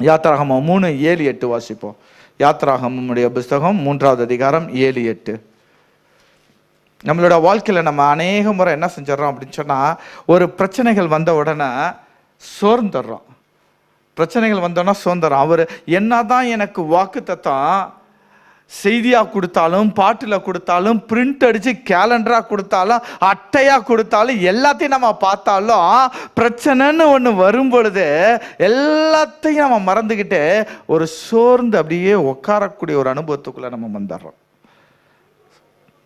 யாத்திராகமம் 3:7-8 வாசிப்போம். யாத்திராகமுடைய புஸ்தகம் 3வது அதிகாரம் 7-8. நம்மளோட வாழ்க்கையில் நம்ம அநேக முறை என்ன செஞ்சிடறோம் அப்படின்னு சொன்னால், ஒரு பிரச்சனைகள் வந்த உடனே சோர்ந்துடுறோம். பிரச்சனைகள் வந்தோன்னா சோர்ந்துடுறோம். அவர் என்னதான் எனக்கு வாக்குத்தத்தம் செய்தியாக கொடுத்தாலும், பாட்டில் கொடுத்தாலும், பிரிண்ட் அடித்து கேலண்டராக கொடுத்தாலும், அட்டையாக கொடுத்தாலும், எல்லாத்தையும் நம்ம பார்த்தாலும் பிரச்சனைன்னு ஒன்று வரும் பொழுது எல்லாத்தையும் நம்ம மறந்துக்கிட்டு ஒரு சோர்ந்து அப்படியே உட்காரக்கூடிய ஒரு அனுபவத்துக்குள்ளே நம்ம வந்துடுறோம்.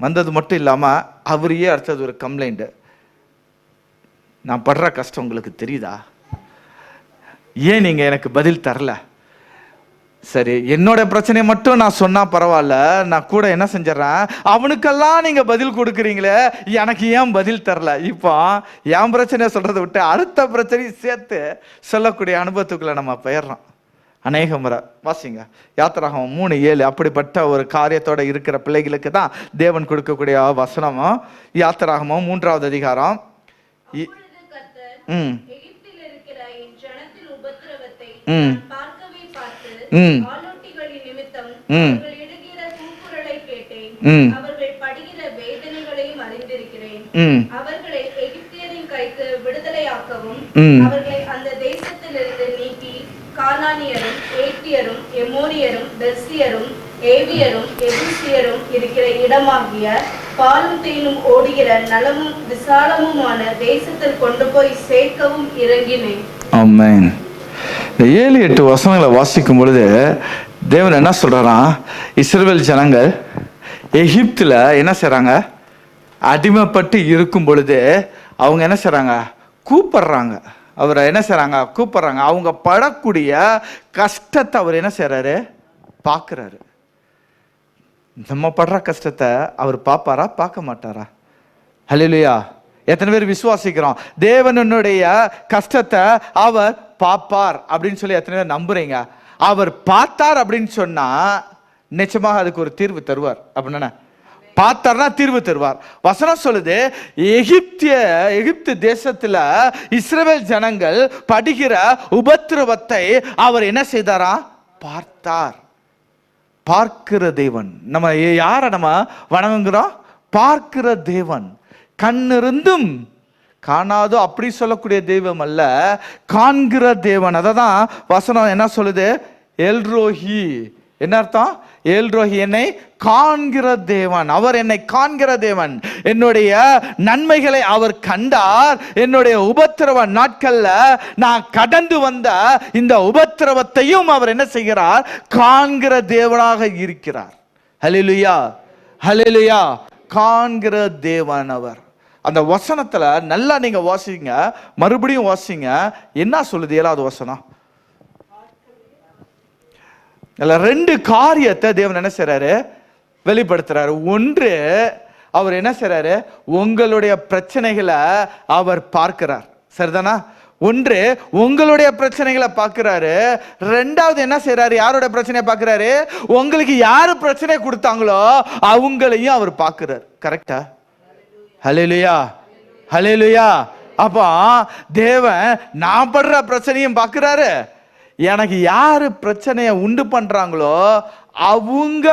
வந்தது மட்டும் இல்லாமல் அவரையே அடுத்தது ஒரு கம்ப்ளைண்ட்டு. நான் படுற கஷ்டம் உங்களுக்கு தெரியுதா? ஏன் நீங்கள் எனக்கு பதில் தரல? சரி, என்னோட பிரச்சனையை மட்டும் நான் சொன்னால் பரவாயில்ல, நான் கூட என்ன செஞ்சிடறேன், அவனுக்கெல்லாம் நீங்கள் பதில் கொடுக்குறீங்களே, எனக்கு ஏன் பதில் தரல? இப்போ என் பிரச்சனையை சொல்கிறத விட்டு அடுத்த பிரச்சனையும் சேர்த்து சொல்லக்கூடிய அனுபவத்துக்குள்ளே நம்ம போயிடுறோம் அநேக முறை. வாசிங்க யாத்திராகமம் 3:7. அப்படிப்பட்ட ஒரு காரியத்தோட இருக்கிற பிள்ளைகளுக்கு தான் தேவன் கொடுக்கக்கூடிய வசனமும். யாத்திராகமம் 3வது அதிகாரம் அவர்களை எகிப்தியரின் கைக்கு விடுதலையாக்கவும் அவர்களை அந்த தேசத்திலிருந்து நீக்கி கானானியரும் ஏத்தியரும் எமோரியரும் பெர்சியரும் ஏவியரும் எபூசியரும் இருக்கிற இடமாகிய பாலும் தேனும் ஓடுகிற நலமும் விசாலமுமான தேசத்தில் கொண்டு போய் சேர்க்கவும் இறங்கினேன். ஆமென். இந்த 7-8 வசனங்களை வாசிக்கும் பொழுது தேவன் என்ன சொல்றாராம், இஸ்ரவேல் ஜனங்கள் எகிப்தில் என்ன செய்றாங்க, அடிமைப்பட்டு இருக்கும் பொழுது அவங்க என்ன செய்றாங்க, கூப்பிடுறாங்க. அவரை என்ன செய்றாங்க, கூப்பிடுறாங்க. அவங்க படக்கூடிய கஷ்டத்தை அவர் என்ன செய்றாரு, பார்க்குறாரு. நம்ம படுற கஷ்டத்தை அவர் பார்ப்பாரா, பார்க்க மாட்டாரா? ஹல்லேலூயா. எத்தனை பேர் விசுவாசிக்கிறோம் தேவனுடைய கஷ்டத்தை அவர் பார்ப்பார் அப்படின்னு சொல்லி எத்தனை பேர் நம்புறீங்க? அவர் பார்த்தார் அப்படின்னு சொன்னா நிச்சயமாக அதுக்கு ஒரு தீர்வு தருவார். அப்படின்னா பார்த்தார்னா தீர்வு தருவார். வசனம் சொல்லுது, எகிப்து தேசத்துல இஸ்ரவேல் ஜனங்கள் படுகிற உபத்திரவத்தை அவர் என்ன செய்தாரா, பார்த்தார். பார்க்கிற தேவன். நம்ம யாரை நம்ம வணங்குகிறோம்? பார்க்கிற தேவன். கண்ணிருந்தும் காணாதோ அப்படி சொல்லக்கூடிய தெய்வம் அல்ல, காண்கிற தேவன். அதை தான் வசனம் என்ன சொல்லுது, எல்ரோஹி. என்ன அர்த்தம்? எல்ரோஹி, என்னை காண்கிற தேவன். அவர் என்னை காண்கிற தேவன். என்னுடைய நன்மைகளை அவர் கண்டார். என்னுடைய உபத்திரவ நாட்கள்ல நான் கடந்து வந்த இந்த உபத்திரவத்தையும் அவர் என்ன செய்கிறார், காண்கிற தேவனாக இருக்கிறார். ஹல்லேலூயா, ஹல்லேலூயா. காண்கிற தேவன் அவர். அந்த வசனத்துல நல்லா நீங்க வாசிங்க, மறுபடியும் வாசிங்க. என்ன சொல்லுது 7வது வசனம்? ரெண்டு காரியத்தை தேவன் என்ன செய்றாரு, வெளிப்படுத்துறாரு. ஒன்று, அவர் என்ன செய்றாரு, உங்களுடைய பிரச்சனைகளை அவர் பார்க்கிறார். சரிதானா? ஒன்று, உங்களுடைய பிரச்சனைகளை பார்க்கிறாரு. ரெண்டாவது என்ன செய்றாரு, யாரோட பிரச்சனையை பார்க்கிறாரு, உங்களுக்கு யாரு பிரச்சனை கொடுத்தாங்களோ அவங்களையும் அவர் பார்க்கிறார். கரெக்டா? ஹல்லேலூயா, ஹல்லேலூயா. அப்போ தேவன் நான் படுற பிரச்சனையும் பார்க்கிறாரு, எனக்கு யாரு பிரச்சனையை உண்டு பண்றாங்களோ அவங்க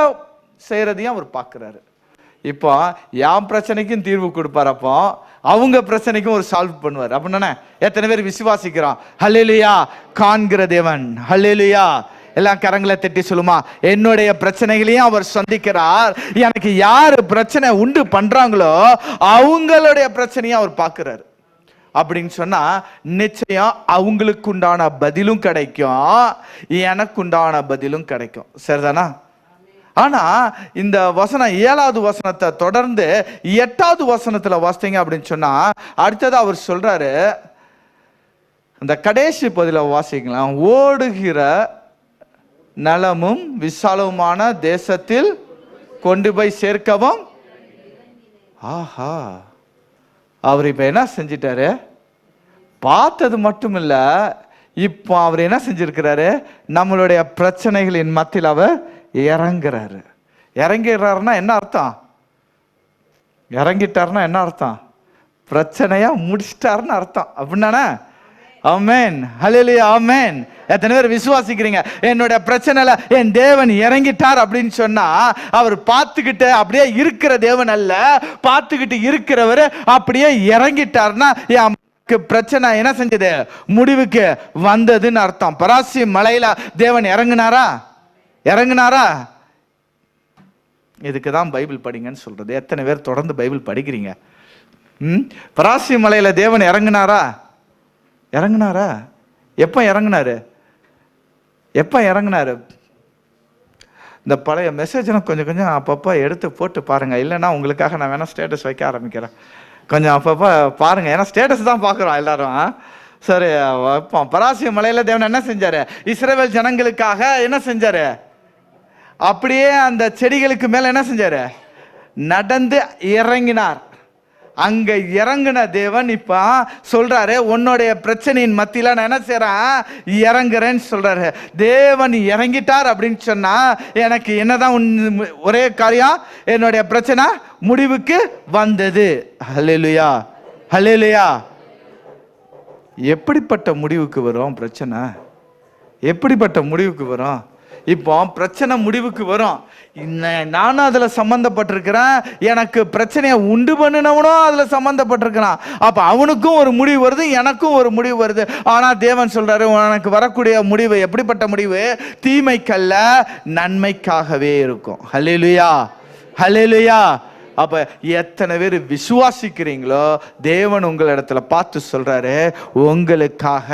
செய்யறதையும் அவர் பார்க்கிறாரு. இப்போ என் பிரச்சனைக்கும் தீர்வு கொடுப்பார், அப்போ அவங்க பிரச்சனைக்கும் ஒரு சால்வ் பண்ணுவார். அப்படின்னா எத்தனை பேர் விசுவாசிக்கிறோம்? ஹல்லேலூயா. காண்கிற தேவன். ஹல்லேலூயா. எல்லாம் கரங்களை தட்டி சொல்லுமா, என்னுடைய பிரச்சனைகளையும் அவர் சந்திக்கிறார். எனக்கு யாரு பிரச்சனை உண்டு பண்றாங்களோ அவங்களுடைய பிரச்சனையும் அவர் பார்க்கிறார். அப்படின்னு சொன்னா நிச்சயம் அவங்களுக்கு உண்டான பதிலும் கிடைக்கும், எனக்கு உண்டான பதிலும் கிடைக்கும். சரிதானா? ஆனா இந்த வசனம் 7வது வசனத்தை தொடர்ந்து 8வது வசனத்துல வாசித்தீங்க அப்படின்னு சொன்னா அடுத்தது அவர் சொல்றாரு, அந்த கடைசி பதில வாசிக்கலாம், ஓடுகிற நலமும் விசாலமுமான தேசத்தில் கொண்டு போய் சேர்க்கவும். ஆஹா, அவர் இப்ப என்ன செஞ்சிட்டாரு, பார்த்தது மட்டும் இல்ல, இப்போ அவர் என்ன செஞ்சிருக்கிறாரு, நம்மளுடைய பிரச்சனைகளின் மத்தியில் அவர் இறங்குறாரு. இறங்கிறாருன்னா என்ன அர்த்தம்? இறங்கிட்டாருன்னா என்ன அர்த்தம்? பிரச்சனையா முடிச்சிட்டாருன்னு அர்த்தம். அப்படின்னா ஆமென், ஹல்லேலூயா, ஆமென். எத்தனை பேர் விசுவாசிக்கிறீங்க? என்னோட பிரச்சனைல என் தேவன் இறங்கிட்டார் அப்படின்னு சொன்னா, அவர் பார்த்துக்கிட்டு அப்படியே இருக்கிற தேவன் அல்ல, பார்த்துக்கிட்டு இருக்கிறவர் அப்படியே இறங்கிட்டார்னா என் பிரச்சனை என்ன செஞ்சது? முடிவுக்கு வந்ததுன்னு அர்த்தம். பராசி மலையில தேவன் இறங்குனாரா? இதுக்கு தான் பைபிள் படிங்கன்னு சொல்றது. எத்தனை பேர் தொடர்ந்து பைபிள் படிக்கிறீங்க? பராசி மலையில தேவன் இறங்குனாரா? எப்ப இறங்குனாரு? இந்த பழைய மெசேஜ் கொஞ்சம் அப்பப்போ எடுத்து போட்டு பாருங்க. இல்லைன்னா உங்களுக்காக நான் வேணா ஸ்டேட்டஸ் வைக்க ஆரம்பிக்கிறேன். கொஞ்சம் அப்பப்போ பாருங்க, ஏன்னா ஸ்டேட்டஸ் தான் பார்க்குறோம் எல்லாரும். சரி, பராசி மலையில தேவன் என்ன செஞ்சாரு? இஸ்ரவேல் ஜனங்களுக்காக என்ன செஞ்சாரு? அப்படியே அந்த செடிகளுக்கு மேல என்ன செஞ்சாரு? நடந்து இறங்கினார். அங்க இறங்கின தேவன் இப்ப சொல்றாரு, உன்னுடைய பிரச்சனையின் மத்தியில நான் என்ன செய்றேன்? இறங்குறேன்னு சொல்றாரு. தேவன் இறங்கிட்டார் அப்படின்னு சொன்னா எனக்கு என்னதான் ஒரே காரியம், என்னுடைய பிரச்சனை முடிவுக்கு வந்தது. ஹல்லேலூயா, ஹல்லேலூயா. எப்படிப்பட்ட முடிவுக்கு வரும் பிரச்சனை? எப்படிப்பட்ட முடிவுக்கு வரும்? இப்போ பிரச்சனை முடிவுக்கு வரும். நானும் அதுல சம்பந்தப்பட்டிருக்கிறேன், எனக்கு பிரச்சனையை உண்டு பண்ணினவனும் அதுல சம்பந்தப்பட்டிருக்கிறான். அப்ப அவனுக்கும் ஒரு முடிவு வருது, எனக்கும் ஒரு முடிவு வருது. ஆனா தேவன் சொல்றாரு, உனக்கு வரக்கூடிய முடிவு எப்படிப்பட்ட முடிவு? தீமைக்கல்ல, நன்மைக்காகவே இருக்கும். ஹல்லேலூயா, ஹல்லேலூயா. அப்ப எத்தனை பேர் விசுவாசிக்கிறீங்களோ, தேவன் உங்களிடத்துல பார்த்து சொல்றாரு, உங்களுக்காக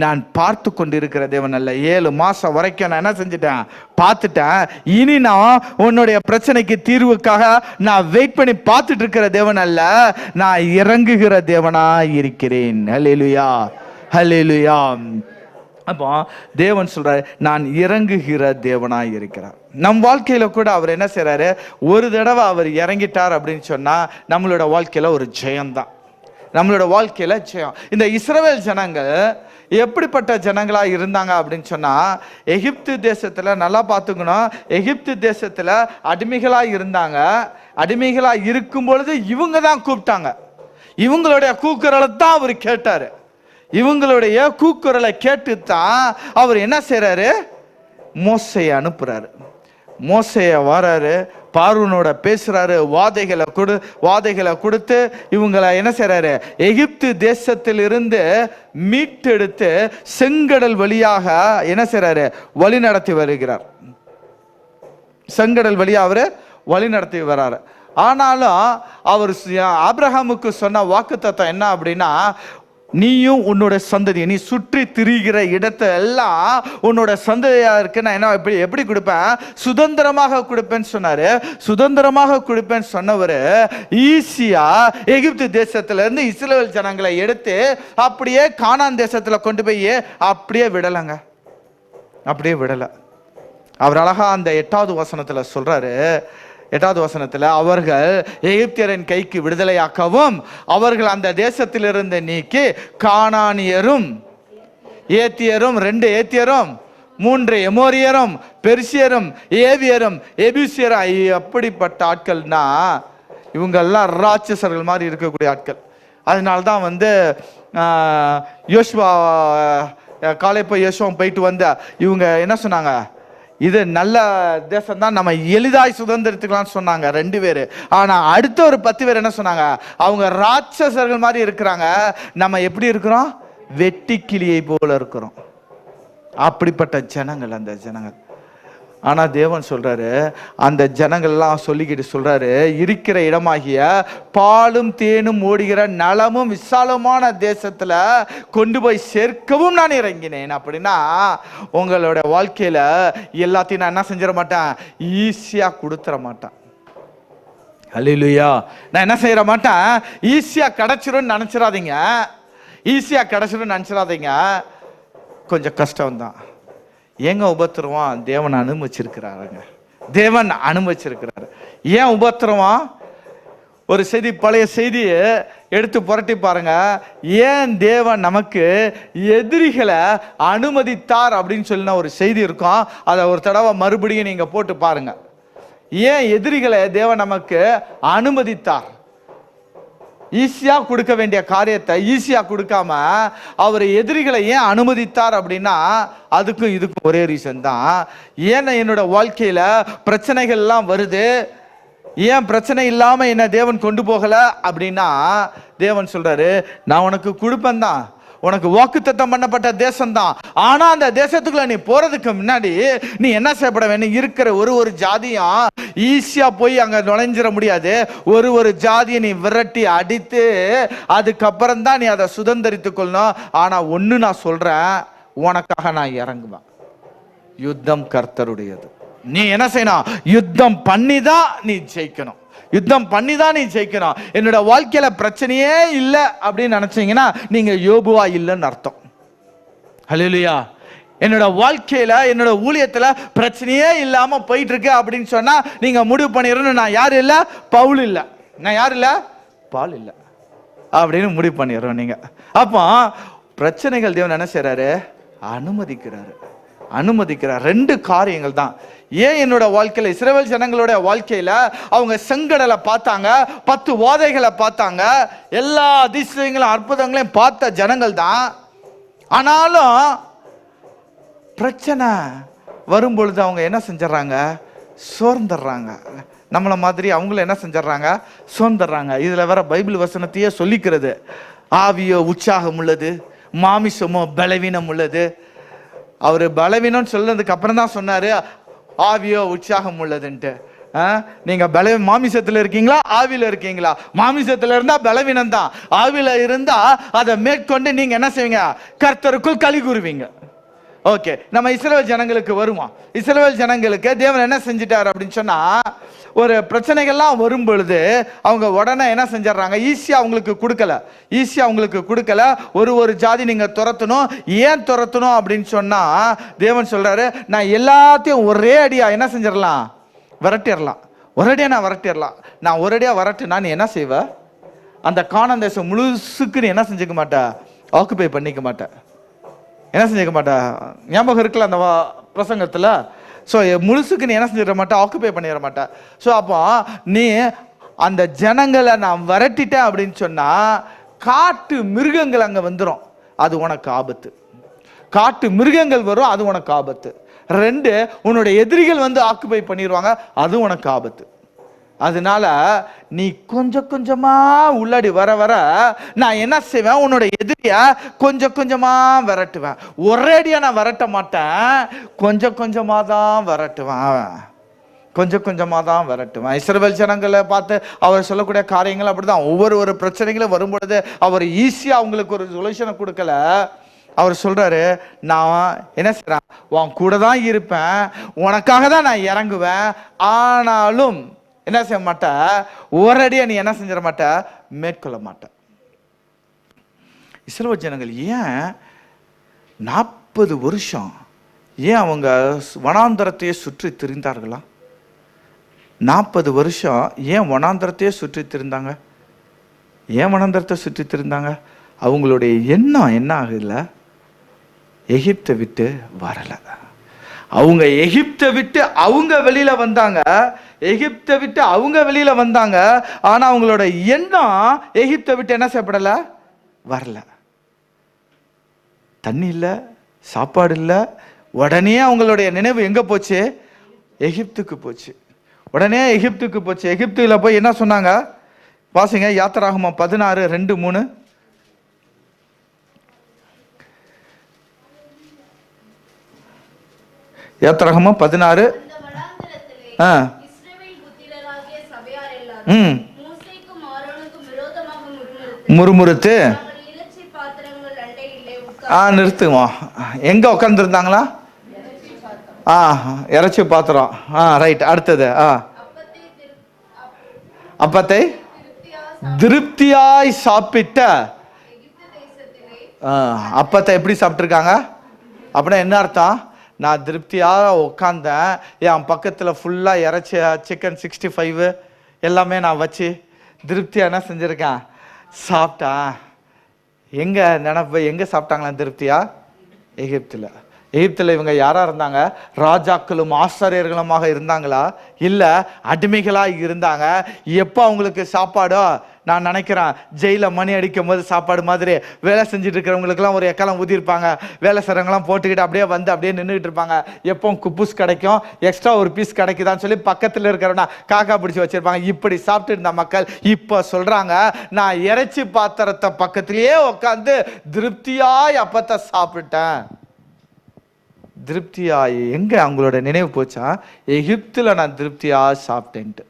நான் பார்த்து கொண்டிருக்கிற தேவன் அல்ல. 7 மாசம் வரைக்கும் நான் என்ன செஞ்சிட்டேன்? பார்த்துட்டேன். இனி நான் உன்னுடைய பிரச்சனைக்கு தீர்வுக்காக நான் வெயிட் பண்ணி பார்த்துட்டு இருக்கிற தேவன் அல்ல, நான் இறங்குகிற தேவனா இருக்கிறேன். ஹல்லேலூயா, ஹல்லேலூயா. அப்போ தேவன் சொல்றாரு, நான் இறங்குகிற தேவனாய் இருக்கிறார். நம் வாழ்க்கையில கூட அவர் என்ன செய்றாரு? ஒரு தடவை அவர் இறங்கிட்டார் அப்படின்னு சொன்னா நம்மளோட வாழ்க்கையில ஒரு ஜெயம்தான். நம்மளோட வாழ்க்கையில ஜெயம். இந்த இஸ்ரவேல் ஜனங்கள் எப்படிப்பட்ட ஜனங்களா இருந்தாங்க அப்படின்னு சொன்னா, எகிப்து தேசத்துல நல்லா பார்த்துக்கணும், எகிப்து தேசத்துல அடிமைகளா இருந்தாங்க. அடிமைகளா இருக்கும் பொழுது இவங்க தான் கூப்பிட்டாங்க. இவங்களுடைய கூக்குரலை தான் அவர் கேட்டாரு. இவங்களுடைய கூக்குரலை கேட்டுத்தான் அவர் என்ன செய்றாரு? மோசையை அனுப்புறாரு. மோசையை வராரு, பார்வோனோட பேசுறாரு, வாதைகளை கொடுத்து இவங்களை என்ன செய்றாரு? எகிப்து தேசத்திலிருந்து மீட்டெடுத்து செங்கடல் வழியாக என்ன செய்றாரு? வழி நடத்தி வருகிறார். செங்கடல் வழியாக அவர் வழி நடத்தி வர்றாரு. ஆனாலும் அவர் ஆபிரகாமுக்கு சொன்ன வாக்குத்தத்தம் என்ன அப்படின்னா, நீயும் உன்னோட சந்ததி, நீ சுற்றி திரிகிற இடத்தை எல்லாம் உன்னோட சந்ததியா இருக்கு, நான் என்ன எப்படி கொடுப்பேன்? சுதந்திரமாக கொடுப்பேன்னு சொன்னாரு. சுதந்திரமாக கொடுப்பேன்னு சொன்னவர் ஈஸியா எகிப்து தேசத்துல இருந்து இஸ்ரவேல் ஜனங்களை எடுத்து அப்படியே கானான் தேசத்துல கொண்டு போய் அப்படியே விடலைங்க. அப்படியே விடலை. அவர் அழகா அந்த 8வது வசனத்துல சொல்றாரு. 8வது வசனத்துல, அவர்கள் எகிப்தியரின் கைக்கு விடுதலையாக்கவும் அவர்கள் அந்த தேசத்திலிருந்து நீக்கி கானானியரும் ஏத்தியரும் 2 ஏத்தியரும் 3 எமோரியரும் பெர்சியரும் ஏவியரும் எபூசியரும். அப்படிப்பட்ட ஆட்கள்னா இவங்க எல்லாம் ராட்சசர்கள் மாதிரி இருக்கக்கூடிய ஆட்கள். அதனால்தான் யோசுவா காலேப் யோசுவா போயிட்டு வந்த இவங்க என்ன சொன்னாங்க? இது நல்ல தேசம் தான், நம்ம எளிதாய் சுதந்திரத்துக்கலாம்னு சொன்னாங்க 2 பேர். ஆனா அடுத்த ஒரு 10 பேர் என்ன சொன்னாங்க? அவங்க ராட்சசர்கள் மாதிரி இருக்கிறாங்க, நம்ம எப்படி இருக்கிறோம்? வெட்டி கிளியை போல இருக்கிறோம். அப்படிப்பட்ட ஜனங்கள் அந்த ஜனங்கள். ஆனா தேவன் சொல்றாரு, அந்த ஜனங்கள்லாம் சொல்லிக்கிட்டு சொல்றாரு, இருக்கிற இடமாகிய பாலும் தேனும் ஓடுகிற நலமும் விசாலமான தேசத்துல கொண்டு போய் சேர்க்கவும் நான் இறங்கினேன். அப்படின்னா உங்களோட வாழ்க்கையில எல்லாத்தையும் நான் என்ன செஞ்சிட மாட்டேன்? ஈஸியா கொடுத்துட மாட்டேன். ஹல்லேலூயா. நான் என்ன செய்ய மாட்டேன்? ஈஸியா கிடைச்சிரும் நினைச்சிடாதீங்க. ஈஸியா கிடைச்சிரும் நினைச்சிடாதீங்க. கொஞ்சம் கஷ்டம்தான். ஏங்க உபத்திரவம்? தேவன் அனுமதிச்சிருக்கிறாருங்க. தேவன் அனுமதிச்சிருக்கிறாரு. ஏன் உபத்திரவம்? ஒரு செய்தி, பழைய செய்தியை எடுத்து புரட்டி பாருங்க. ஏன் தேவன் நமக்கு எதிரிகளை அனுமதித்தார் அப்படின்னு சொல்லின ஒரு செய்தி இருக்கும். அதை ஒரு தடவை மறுபடியும் நீங்க போட்டு பாருங்க. ஏன் எதிரிகளை தேவன் நமக்கு அனுமதித்தார்? ஈஸியா கொடுக்க வேண்டிய காரியத்தை ஈஸியா கொடுக்காம அவர் எதிரிகளை ஏன் அனுமதித்தார் அப்படின்னா அதுக்கும் இதுக்கும் ஒரே ரீசன் தான். ஏன் என்னோட வாழ்க்கையில பிரச்சனைகள் எல்லாம் வருது, ஏன் பிரச்சனை இல்லாம என்ன தேவன் கொண்டு போகல அப்படின்னா தேவன் சொல்றாரு, நான் உனக்கு கொடுப்பேன் தான், உனக்கு வாக்குத்தத்தம் பண்ணப்பட்ட தேசம்தான். ஆனா அந்த தேசத்துக்குள்ள நீ போறதுக்கு முன்னாடி நீ என்ன செய்யப்பட வேணும், இருக்கிற ஒரு ஜாதியும் ஈஸியா போய் அங்க நுழைஞ்சிட முடியாது. ஒரு ஜாதியை நீ விரட்டி அடித்து அதுக்கப்புறம் தான் நீ அதை சுதந்திரித்துக் கொள்ளணும். ஆனா ஒண்ணு நான் சொல்றேன், உனக்காக நான் இறங்குவேன். யுத்தம் கர்த்தருடையது. நீ என்ன செய்யணும், யுத்தம் பண்ணி தான் நீ ஜெயிக்கணும், யுத்தம் பண்ணி தான் நீ ஜெயிக்கணும். என்னோட வாழ்க்கையில பிரச்சனையே இல்லை அப்படின்னு நினைச்சீங்கன்னா நீங்க யோபுவா இல்லைன்னு அர்த்தம். ஹல்லேலூயா. என்னோட வாழ்க்கையில என்னோட ஊழியத்துல பிரச்சனையே இல்லாம போயிட்டு இருக்கு அப்படின்னு சொன்னா நீங்க முடிவு பண்ணிடணும், நான் யாரு இல்ல, பவுல் இல்ல, நான் யாரு இல்ல, பால் இல்ல அப்படின்னு முடிவு பண்ணிடுறோம் நீங்க. அப்போ பிரச்சனைகள் தேவன் என்ன செய்யறாரு, அனுமதிக்கிறார். ரெண்டு காரியங்கள் தான். ஏன் என்னோட வாழ்க்கையில இஸ்ரவேல் ஜனங்களோட வாழ்க்கையில அவங்க செங்கடலை பார்த்தாங்க, 10 வாதைகளை பார்த்தாங்க, எல்லா அதிசயங்களும் அற்புதங்களையும் பார்த்த ஜனங்கள் தான். ஆனாலும் பிரச்சனை வரும்பொழுது அவங்க என்ன செஞ்சிடறாங்க, சோர்ந்துடுறாங்க. நம்மளை மாதிரி அவங்களும் என்ன செஞ்சிடறாங்க, சோர்ந்துடுறாங்க. இதுல வேற பைபிள் வசனத்தையே சொல்லிக்கிறது, ஆவியோ உற்சாகம் உள்ளது, மாமிசமோ பலவீனம் உள்ளது. அவரு பலவீனம் சொல்றதுக்கு அப்புறம் தான் சொன்னாரு ஆவியோ உற்சாகம் உள்ளதுன்ட்டு. நீங்க மாமிசத்துல இருக்கீங்களா, ஆவியில இருக்கீங்களா? மாமிசத்துல இருந்தா பலவீனம் தான், ஆவியில இருந்தா அதை மேற்கொண்டு நீங்க என்ன செய்வீங்க, கர்த்தருக்குள் களி கூறுவீங்க. ஓகே, நம்ம இஸ்ரவேல் ஜனங்களுக்கு வருவோம். இஸ்ரவேல் ஜனங்களுக்கு தேவன் என்ன செஞ்சிட்டார் அப்படின்னு சொன்னா, ஒரு பிரச்சனைகள்லாம் வரும் பொழுது அவங்க உடனே என்ன செஞ்சிடறாங்க, ஈஸியா அவங்களுக்கு கொடுக்கல. ஒரு ஜாதி நீங்க துரத்தணும். ஏன் துரத்தணும் அப்படின்னு சொன்னா தேவன் சொல்றாரு, நான் எல்லாத்தையும் ஒரே அடியா என்ன செஞ்சிடலாம், விரட்டிடலாம். நான் ஒரேடியா விரட்டுனா நீ என்ன செய்வ, அந்த கானான் தேசம் முழுசுக்கு நீ என்ன செஞ்சுக்க மாட்ட, ஆக்குபை பண்ணிக்க மாட்ட, என்ன செஞ்சுக்க மாட்டா. ஞாபகம் இருக்குல்ல அந்த பிரசங்கத்துல. ஸோ முழுசுக்கு நீ என்ன செஞ்சிட மாட்டா, ஆக்குபை பண்ணிட மாட்டா. ஸோ அப்போ நீ அந்த ஜனங்களை நான் விரட்டிட்டேன் அப்படின்னு சொன்னா காட்டு மிருகங்கள் அங்க வந்துடும், அது உனக்கு ஆபத்து. காட்டு மிருகங்கள் வரும், அது உனக்கு ஆபத்து. 2, உன்னோட எதிரிகள் வந்து ஆக்குபை பண்ணிடுவாங்க, அது உனக்கு ஆபத்து. அதனால நீ கொஞ்சம் கொஞ்சமா உள்ளாடி வர நான் என்ன செய்வேன், உன்னோட எதிரிய கொஞ்சம் கொஞ்சமா விரட்டுவேன். ஒரேடியா நான் விரட்ட மாட்டேன், கொஞ்சம் கொஞ்சமா தான் விரட்டுவேன். இஸ்ரவேல் ஜனங்களை பார்த்து அவர் சொல்லக்கூடிய காரியங்கள் அப்படிதான். ஒவ்வொரு பிரச்சனைகளும் வரும்பொழுது அவர் ஈஸியா அவங்களுக்கு ஒரு சொல்யூஷனை கொடுக்கல. அவர் சொல்றாரு, நான் என்ன செய்றேன், உன் கூட தான் இருப்பேன், உனக்காக தான் நான் இறங்குவேன். ஆனாலும் என்ன செய்ய மாட்ட, ஒரேடியா நீ என்ன செஞ்சிட மாட்ட, மேற்கொள்ள மாட்ட. இஸ்ரவேல் ஜனங்கள் ஏன் 40 வருஷம் ஏன் அவங்க வனாந்தரத்தையே சுற்றி திரிந்தார்களா? 40 வருஷம் ஏன் வனாந்தரத்தையே சுற்றி திரிந்தாங்க? ஏன் வனாந்தரத்தை சுற்றி திரிந்தாங்க? அவங்களுடைய எண்ணம் என்ன ஆகுதுல, எகிப்தை விட்டு வரல. அவங்க எகிப்தை விட்டு அவங்க வெளியில வந்தாங்க. ஆனா அவங்களோட எண்ணம் எகிப்தை விட்டு என்ன செய்யப்படல, வரல. தண்ணி இல்ல, சாப்பாடு இல்ல. உடனே அவங்களுடைய நினைவு எங்க போச்சு, எகிப்துக்கு போச்சு. எகிப்துல போய் என்ன சொன்னாங்க வாசிங்க, யாத்திராகமம் 16:2-3. யாத்திராகமம் 16. முறுமுறுத்து நிறுத்துவோம். எங்க உட்கார்ந்து இருந்தாங்களா? இறைச்சி பாத்திரம். ரைட். அடுத்தது அப்பத்தை திருப்தியாய் சாப்பிட்ட. அப்பத்தை எப்படி சாப்பிட்டுருக்காங்க அப்படின்னா என்ன அர்த்தம்? நான் திருப்தியாக உட்காந்தேன், என் பக்கத்தில் ஃபுல்லாக இறைச்சி, சிக்கன் 65 எல்லாமே நான் வச்சு திருப்தியாக என்ன செஞ்சுருக்கேன், சாப்பிட்டேன். எங்கே நினப்பு, எங்கே சாப்பிட்டாங்களா திருப்தியா? எகிப்தில் இவங்க யாராக இருந்தாங்க? ராஜாக்களும் ஆசாரியர்களுமாக இருந்தாங்களா? இல்லை, அடிமைகளாக இருந்தாங்க. எப்போ அவங்களுக்கு சாப்பாடோ, நான் நினைக்கிறேன் ஜெயில மணி அடிக்கும் போது சாப்பாடு மாதிரி வேலை செஞ்சுட்டு இருக்கிறவங்களுக்குலாம் ஒரு எக்காலம் ஊதிருப்பாங்க. வேலை செய்கிறவங்களாம் போட்டுக்கிட்டு அப்படியே வந்து அப்படியே நின்றுட்டு இருப்பாங்க. எப்போ குப்பூஸ் கிடைக்கும், எக்ஸ்ட்ரா ஒரு பீஸ் கிடைக்குதான்னு சொல்லி பக்கத்தில் இருக்கிறவனா காக்கா பிடிச்சி வச்சிருப்பாங்க. இப்படி சாப்பிட்டு இருந்த மக்கள் இப்போ சொல்றாங்க, நான் இறைச்சி பாத்திரத்தை பக்கத்திலேயே உட்காந்து திருப்தியாய் அப்பத்தை சாப்பிட்டேன். திருப்தியாய் எங்க அவங்களோட நினைவு போச்சா, எகிப்துல நான் திருப்தியா சாப்பிட்டேன்ட்டு.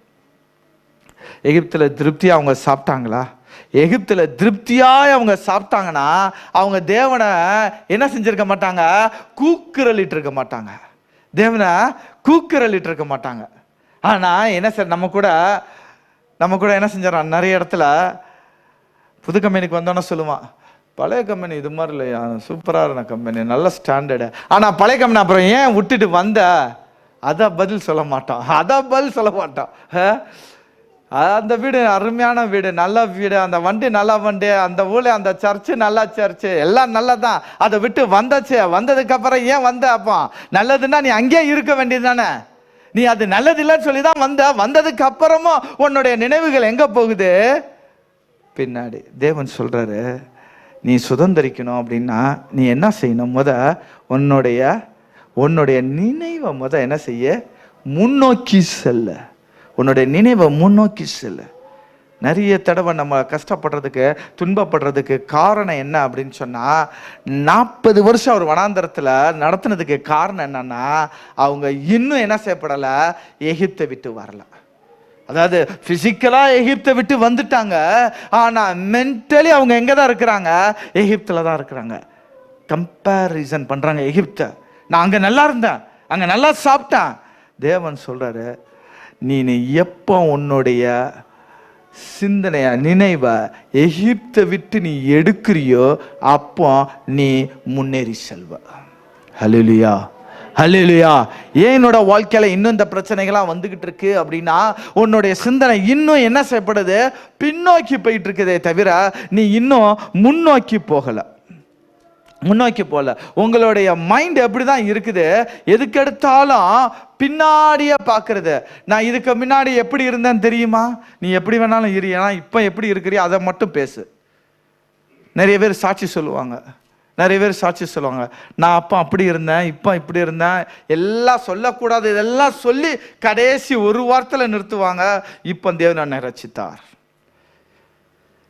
எகிப்துல திருப்தியா அவங்க சாப்பிட்டாங்களா? எகிப்துல திருப்தியாய் அவங்க சாப்பிட்டாங்கன்னா அவங்க தேவனை என்ன செஞ்சிருக்க மாட்டாங்க, கூக்குரலிட்டு இருக்க மாட்டாங்க. தேவனை கூக்குரலிட்டு இருக்க மாட்டாங்க. ஆனா என்ன சார், நம்ம கூட என்ன செஞ்சிடறான், நிறைய இடத்துல புது கம்பெனிக்கு வந்தோன்னா சொல்லுவான், பழைய கம்பெனி இது மாதிரி இல்லையா, சூப்பராக இருந்த கம்பெனி, நல்ல ஸ்டாண்டர்டு. ஆனால் பழைய கம்பெனி அப்புறம் ஏன் விட்டுட்டு வந்த, அதான் பதில் சொல்ல மாட்டான். அந்த வீடு அருமையான வீடு, நல்ல வீடு, அந்த வண்டி நல்ல வண்டி, அந்த ஊழ அந்த சர்ச்சு நல்ல சர்ச்சு, எல்லாம் நல்லதான். அதை விட்டு வந்ததுக்கு அப்புறம் ஏன் வந்த, அப்போ நல்லதுன்னா நீ அங்கேயே இருக்க வேண்டியது தானே. நீ அது நல்லது இல்லைன்னு சொல்லி தான் வந்ததுக்கு அப்புறமும் உன்னுடைய நினைவுகள் எங்க போகுது, பின்னாடி. தேவன் சொல்றாரு, நீ சுதந்திரிக்கணும் அப்படின்னா நீ என்ன செய்யணும், உன்னுடைய நினைவை என்ன செய்ய, முன்னோக்கி செல்ல. உன்னுடைய நினைவை முன்னோக்கி செல்ல. நிறைய தடவை நம்ம கஷ்டப்படுறதுக்கு துன்பப்படுறதுக்கு காரணம் என்ன அப்படின்னு சொன்னா, 40 வருஷம் அவர் வனாந்தரத்தில் நடத்தினதுக்கு காரணம் என்னன்னா, அவங்க இன்னும் என்ன செய்யப்படலை, எகிப்தை விட்டு வரல. அதாவது பிசிக்கலா எகிப்தை விட்டு வந்துட்டாங்க, ஆனா மென்டலி அவங்க எங்க தான் இருக்கிறாங்க, எகிப்துல தான் இருக்கிறாங்க. கம்பேரிசன் பண்றாங்க எகிப்தை. நான் அங்க நல்லா இருந்தேன், அங்க நல்லா சாப்பிட்டேன். தேவன் சொல்றாரு, நீ எப்போ உன்னுடைய சிந்தனைய நினைவை எகிப்தை விட்டு நீ எடுக்கிறியோ அப்போ நீ முன்னேறி செல்வ. ஹல்லேலூயா, ஹல்லேலூயா. ஏன் என்னோட வாழ்க்கையில இன்னும் இந்த பிரச்சனைகள்லாம் வந்துகிட்டு இருக்கு அப்படின்னா, உன்னுடைய சிந்தனை இன்னும் என்ன செய்யப்படுது, பின்னோக்கி போயிட்டு இருக்குதே தவிர நீ இன்னும் முன்னோக்கி போகல. உங்களுடைய மைண்ட் எப்படிதான் இருக்குது, எதுக்கு எடுத்தாலும் பின்னாடியே பார்க்கறது. நான் இதுக்கு முன்னாடி எப்படி இருந்தேன்னு தெரியுமா, நீ எப்படி வேணாலும் இரு, ஏன்னா இப்போ எப்படி இருக்கிறியோ அதை மட்டும் பேசு. நிறைய பேர் சாட்சி சொல்லுவாங்க, நான் அப்போ அப்படி இருந்தேன், இப்போ இப்படி இருந்தேன், எல்லாம் சொல்லக்கூடாது, இதெல்லாம் சொல்லி கடைசி ஒரு வாரத்தில் நிறுத்துவாங்க. இப்போ தேவன் என்னை ரட்சித்தார்.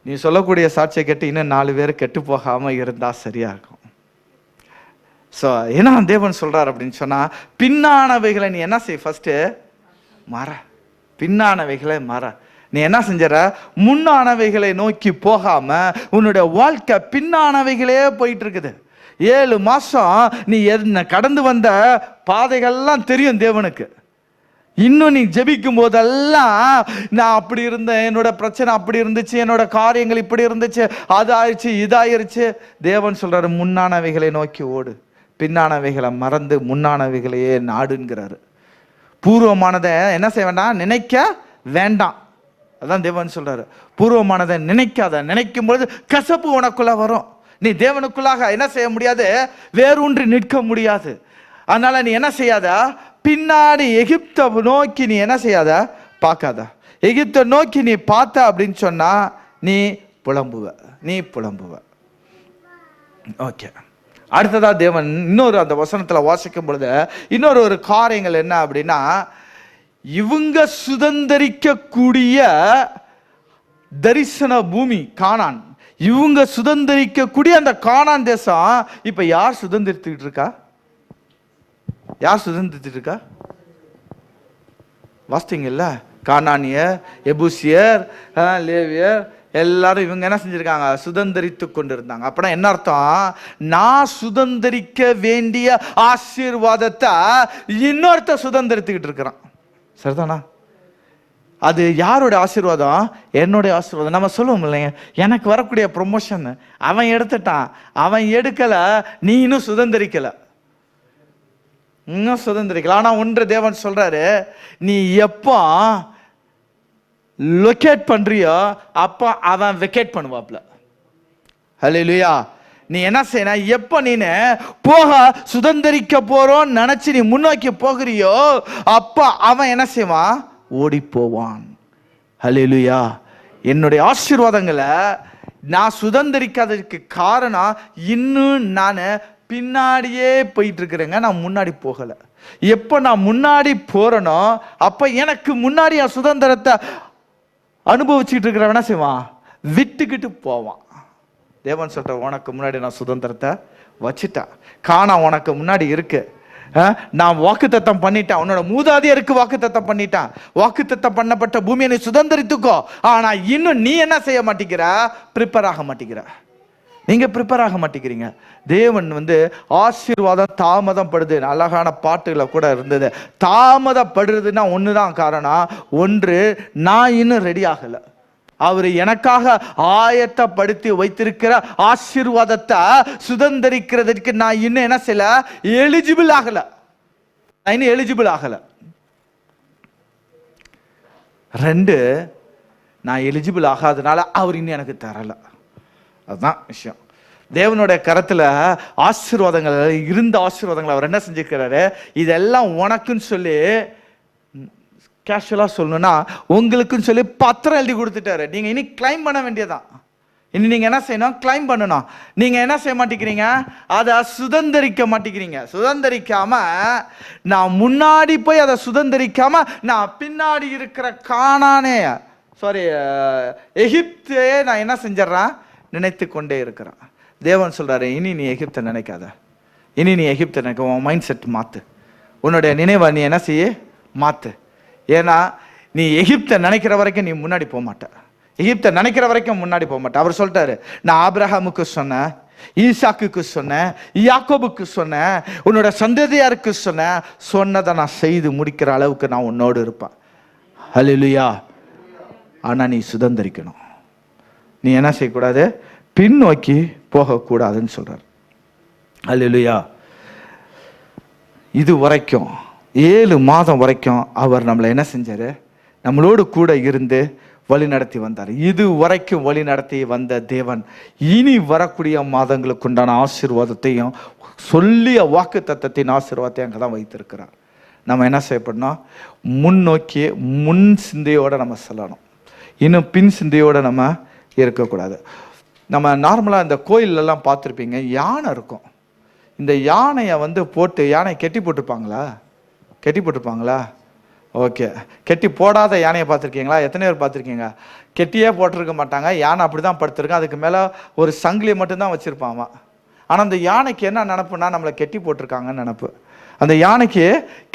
நீ சொல்லக்கூடிய சாட்சியை கேட்டு இன்னும் 4 பேர் கெட்டு போகாமல் இருந்தால் சரியா இருக்கும். ஸோ என்ன தேவன் சொல்றார் அப்படின்னு சொன்னா, பின்னானவைகளை நீ என்ன செய், ஃபர்ஸ்ட் மற. பின்னானவைகளை மற. நீ என்ன செஞ்சற, முன்னானவைகளை நோக்கி போகாம உன்னுடைய வாழ்க்கை பின்னானவைகளே போயிட்டு இருக்குது. 7 மாசம் நீ என்ன கடந்து வந்த பாதைகள்லாம் தெரியும் தேவனுக்கு. இன்னும் நீ ஜெபிக்கும் போதெல்லாம், நான் அப்படி இருந்தேன், என்னோட பிரச்சனை அப்படி இருந்துச்சு, என்னோட காரியங்கள் இப்படி இருந்துச்சு, அது ஆயிடுச்சு, இதாயிருச்சு. தேவன் சொல்றாரு, முன்னானவைகளை நோக்கி ஓடு, பின்னானவைகளை மறந்து முன்னானவைகளையே நாடுங்கிறாரு. பூர்வமானதை என்ன செய்ய வேண்டாம், நினைக்க வேண்டாம். அதான் தேவன் சொல்றாரு, பூர்வமானதை நினைக்காத. நினைக்கும் பொழுது கசப்பு உனக்குள்ள வரும். நீ தேவனுக்குள்ளாக என்ன செய்ய முடியாது, வேரூன்றி நிற்க முடியாது. அதனால நீ என்ன செய்யாத, பின்னாடி எகிப்தை நோக்கி நீ என்ன செய்யாத, பார்க்காத. எகிப்தை நோக்கி நீ பார்த்த அப்படின்னு சொன்னா நீ புலம்புவ. ஓகே, அடுத்ததா தேவன் இன்னொரு அந்த வசனத்துல வாசிக்கும் பொழுது இன்னொரு காரியங்கள் என்ன அப்படின்னா, இவங்க சுதந்திரிக்க கூடிய தரிசன பூமி கானான், இவங்க சுதந்திரிக்க கூடிய அந்த கானான் தேசம் இப்ப யார் சுதந்திரித்துக்கிட்டு இருக்கா, வாசித்தீங்கல்ல, கானானியர், எபூசியர், லேவியர் எல்லாரும் இவங்க என்ன செஞ்சிருக்காங்க, சுதந்திரித்து கொண்டிருந்தாங்க. அப்படின்னா என்ன அர்த்தம், நான் சுதந்திரிக்க வேண்டிய ஆசீர்வாதத்தை இன்னொருத்த சுதந்திரித்துக்கிட்டு இருக்கிறான். சரிதானா? அது யாரோட ஆசீர்வாதம், என்னுடைய ஆசீர்வாதம். நம்ம சொல்லுவோம் இல்லைங்க, எனக்கு வரக்கூடிய ப்ரொமோஷன் அவன் எடுத்துட்டான், அவன் எடுக்கல, நீ இன்னும் சுதந்திரிக்கல. ஆனா ஒன்று தேவன் சொல்றாரு, நீ எப்போ லொகேட் பண்றியோ அப்போ அவன் வெக்கேட் பண்ணுவாப்ல. ஹல்லேலூயா. நீ என்ன செய்யணும், எப்போ நீ போக சுதந்திரிக்க போறோன்னு நினைச்சு நீ முன்னோக்கி போகிறியோ அப்போ அவன் என்ன செய்வான், ஓடி போவான். ஹல்லேலூயா. என்னுடைய ஆசீர்வாதங்களை நான் சுதந்திரிக்காததுக்கு காரணம் இன்னும் நான் பின்னாடியே போயிட்டு இருக்கிறேங்க, நான் முன்னாடி போகலை. எப்போ நான் முன்னாடி போறேனோ அப்போ எனக்கு முன்னாடி என் சுதந்திரத்தை அனுபவிச்சுட்டு இருக்கிறவன் என்ன செய்வான்? விட்டுக்கிட்டு போவான். தேவன் சொல்ற, உனக்கு முன்னாடி நான் சுதந்திரத்தை வச்சுட்டேன், காணா உனக்கு முன்னாடி இருக்கு. நான் வாக்குத்தத்தம் பண்ணிட்டேன், உன்னோட மூதாதையருக்கு வாக்குத்தத்தம் பண்ணிட்டேன், வாக்குத்தத்தம் பண்ணப்பட்ட பூமியை நீ சுதந்திரித்துக்கோ. ஆனா இன்னும் நீ என்ன செய்ய மாட்டேங்கிற? ப்ரிப்பேர் ஆக மாட்டேங்கிற. நீங்க ப்ரிப்பேர் ஆக மாட்டேங்கிறீங்க. தேவன் ஆசீர்வாதம் தாமதம் படுது. அழகான பாட்டுகளை கூட இருந்தது. தாமதப்படுறதுன்னா ஒண்ணுதான் காரணம். ஒன்று, நான் இன்னும் ரெடி ஆகல. அவர் எனக்காக ஆயத்தப்படுத்தி வைத்திருக்கிற ஆசீர்வாதத்தை சுதந்திரிக்கிறதுக்கு நான் இன்னும் என்ன செய்யல? எலிஜிபிள் ஆகல. நான் இன்னும் எலிஜிபிள் ஆகல. ரெண்டு, நான் எலிஜிபிள் ஆகாதனால அவர் இன்னும் எனக்கு தரல. அதுதான் விஷயம். தேவனுடைய கரத்துல ஆசீர்வாதங்கள் இருந்த ஆசீர்வாதங்கள் அவர் என்ன செஞ்சிருக்கிறாரு? இதெல்லாம் உனக்குன்னு சொல்லி, கேஷுவலா சொல்லணும்னா உங்களுக்குன்னு சொல்லி பத்திரம் எழுதி கொடுத்துட்டாரு. நீங்க இனி கிளைம் பண்ண வேண்டியதான். இனி நீங்க என்ன செய்யணும்? கிளைம் பண்ணணும். நீங்க என்ன செய்ய மாட்டேங்கிறீங்க? அதை சுதந்திரிக்க மாட்டேங்கிறீங்க. சுதந்திரிக்காம, நான் முன்னாடி போய் அதை சுதந்திரிக்காம நான் பின்னாடி இருக்கிற கானானே, எகிப்தே நான் என்ன செஞ்சிடறேன்? நினைத்து கொண்டே இருக்கிறான். தேவன் சொல்றாரு, இனி நீ எகிப்தை நினைக்காத. இனி நீ எகிப்தை நினைக்க, உன் மைண்ட் செட் மாத்து. உன்னுடைய நினைவை நீ என்ன செய்ய? மாத்து. ஏன்னா நீ எகிப்தை நினைக்கிற வரைக்கும் நீ முன்னாடி போக மாட்ட. எகிப்தை நினைக்கிற வரைக்கும் முன்னாடி போக மாட்டேன். அவர் சொல்லிட்டாரு, நான் ஆபிரகாமுக்கு சொன்னேன், ஈசாக்குக்கு சொன்னேன், யாக்கோபுக்கு சொன்னேன், உன்னோட சந்ததியாருக்கு சொன்னதை நான் செய்து முடிக்கிற அளவுக்கு நான் உன்னோடு இருப்பேன். ஹல்லேலூயா. ஆனா நீ சுதந்திரிக்கணும். நீ என்ன செய்யக்கூடாது? பின்னோக்கி போகக்கூடாதுன்னு சொல்றார். ஹல்லேலூயா. இது வரைக்கும் 7 மாதம் வரைக்கும் அவர் நம்மளை என்ன செஞ்சாரு? நம்மளோடு கூட இருந்து வழி நடத்தி வந்தார். இது வரைக்கும் வழி நடத்தி வந்த தேவன் இனி வரக்கூடிய மாதங்களுக்கு உண்டான ஆசீர்வாதத்தையும் சொல்லிய வாக்கு தத்தத்தின் ஆசீர்வாதத்தையும் அங்கே தான் வைத்திருக்கிறார். நம்ம என்ன செய்யப்படணும்? முன்னோக்கி முன் சிந்தையோடு நம்ம செல்லணும். இன்னும் பின் சிந்தையோடு நம்ம இருக்கக்கூடாது. நம்ம நார்மலாக இந்த கோயிலெல்லாம் பார்த்துருப்பீங்க, யானை இருக்கும். இந்த யானையை போட்டு, யானை கெட்டி போட்டிருப்பாங்களா? கெட்டி போட்டிருப்பாங்களா? ஓகே. கெட்டி போடாத யானையை பார்த்துருக்கீங்களா? எத்தனை பேர் பார்த்துருக்கீங்க? கெட்டியே போட்டிருக்க மாட்டாங்க. யானை அப்படி தான் படுத்திருக்கேன். அதுக்கு மேலே ஒரு சங்கிலியை மட்டும்தான் வச்சுருப்பான். ஆனால் அந்த யானைக்கு என்ன நினப்புனா, நம்மளை கெட்டி போட்டிருக்காங்கன்னு நினப்பு. அந்த யானைக்கு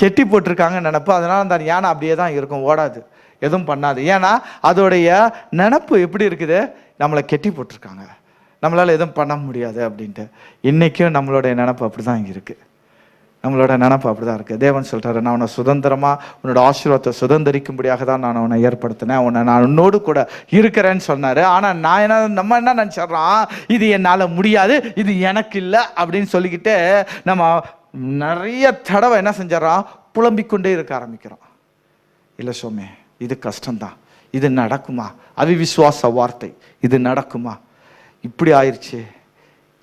கெட்டி போட்டிருக்காங்கன்னு நினப்பு. அதனால் அந்த யானை அப்படியே தான் இருக்கும், ஓடாது, எதுவும் பண்ணாது. ஏன்னா அதோடைய நினப்பு எப்படி இருக்குது? நம்மளை கெட்டி போட்டிருக்காங்க, நம்மளால் எதுவும் பண்ண முடியாது அப்படின்ட்டு. இன்றைக்கும் நம்மளுடைய நினப்பு அப்படி தான் இருக்குது. நம்மளோட நினப்பு அப்படி தான் இருக்குது. தேவன் சொல்கிறாரு, நான் உன்னை சுதந்திரமாக உன்னோட ஆசீர்வாதத்தை சுதந்திரிக்கும்படியாக தான் நான் உன்னை ஏற்படுத்தினேன், நான் உன்னோடு கூட இருக்கிறேன்னு சொன்னார். ஆனால் நம்ம என்ன நினச்சிட்றோம்? இது என்னால் முடியாது, இது எனக்கு இல்லை அப்படின்னு சொல்லிக்கிட்டு நம்ம நிறைய தடவை என்ன செஞ்சிடறோம்? புலம்பிக்கொண்டே இருக்க ஆரம்பிக்கிறோம். இல்லை சோமே, இது கஷ்டம்தான், இது நடக்குமா? அவிவிசுவாச வார்த்தை, இது நடக்குமா? இப்படி ஆயிடுச்சு,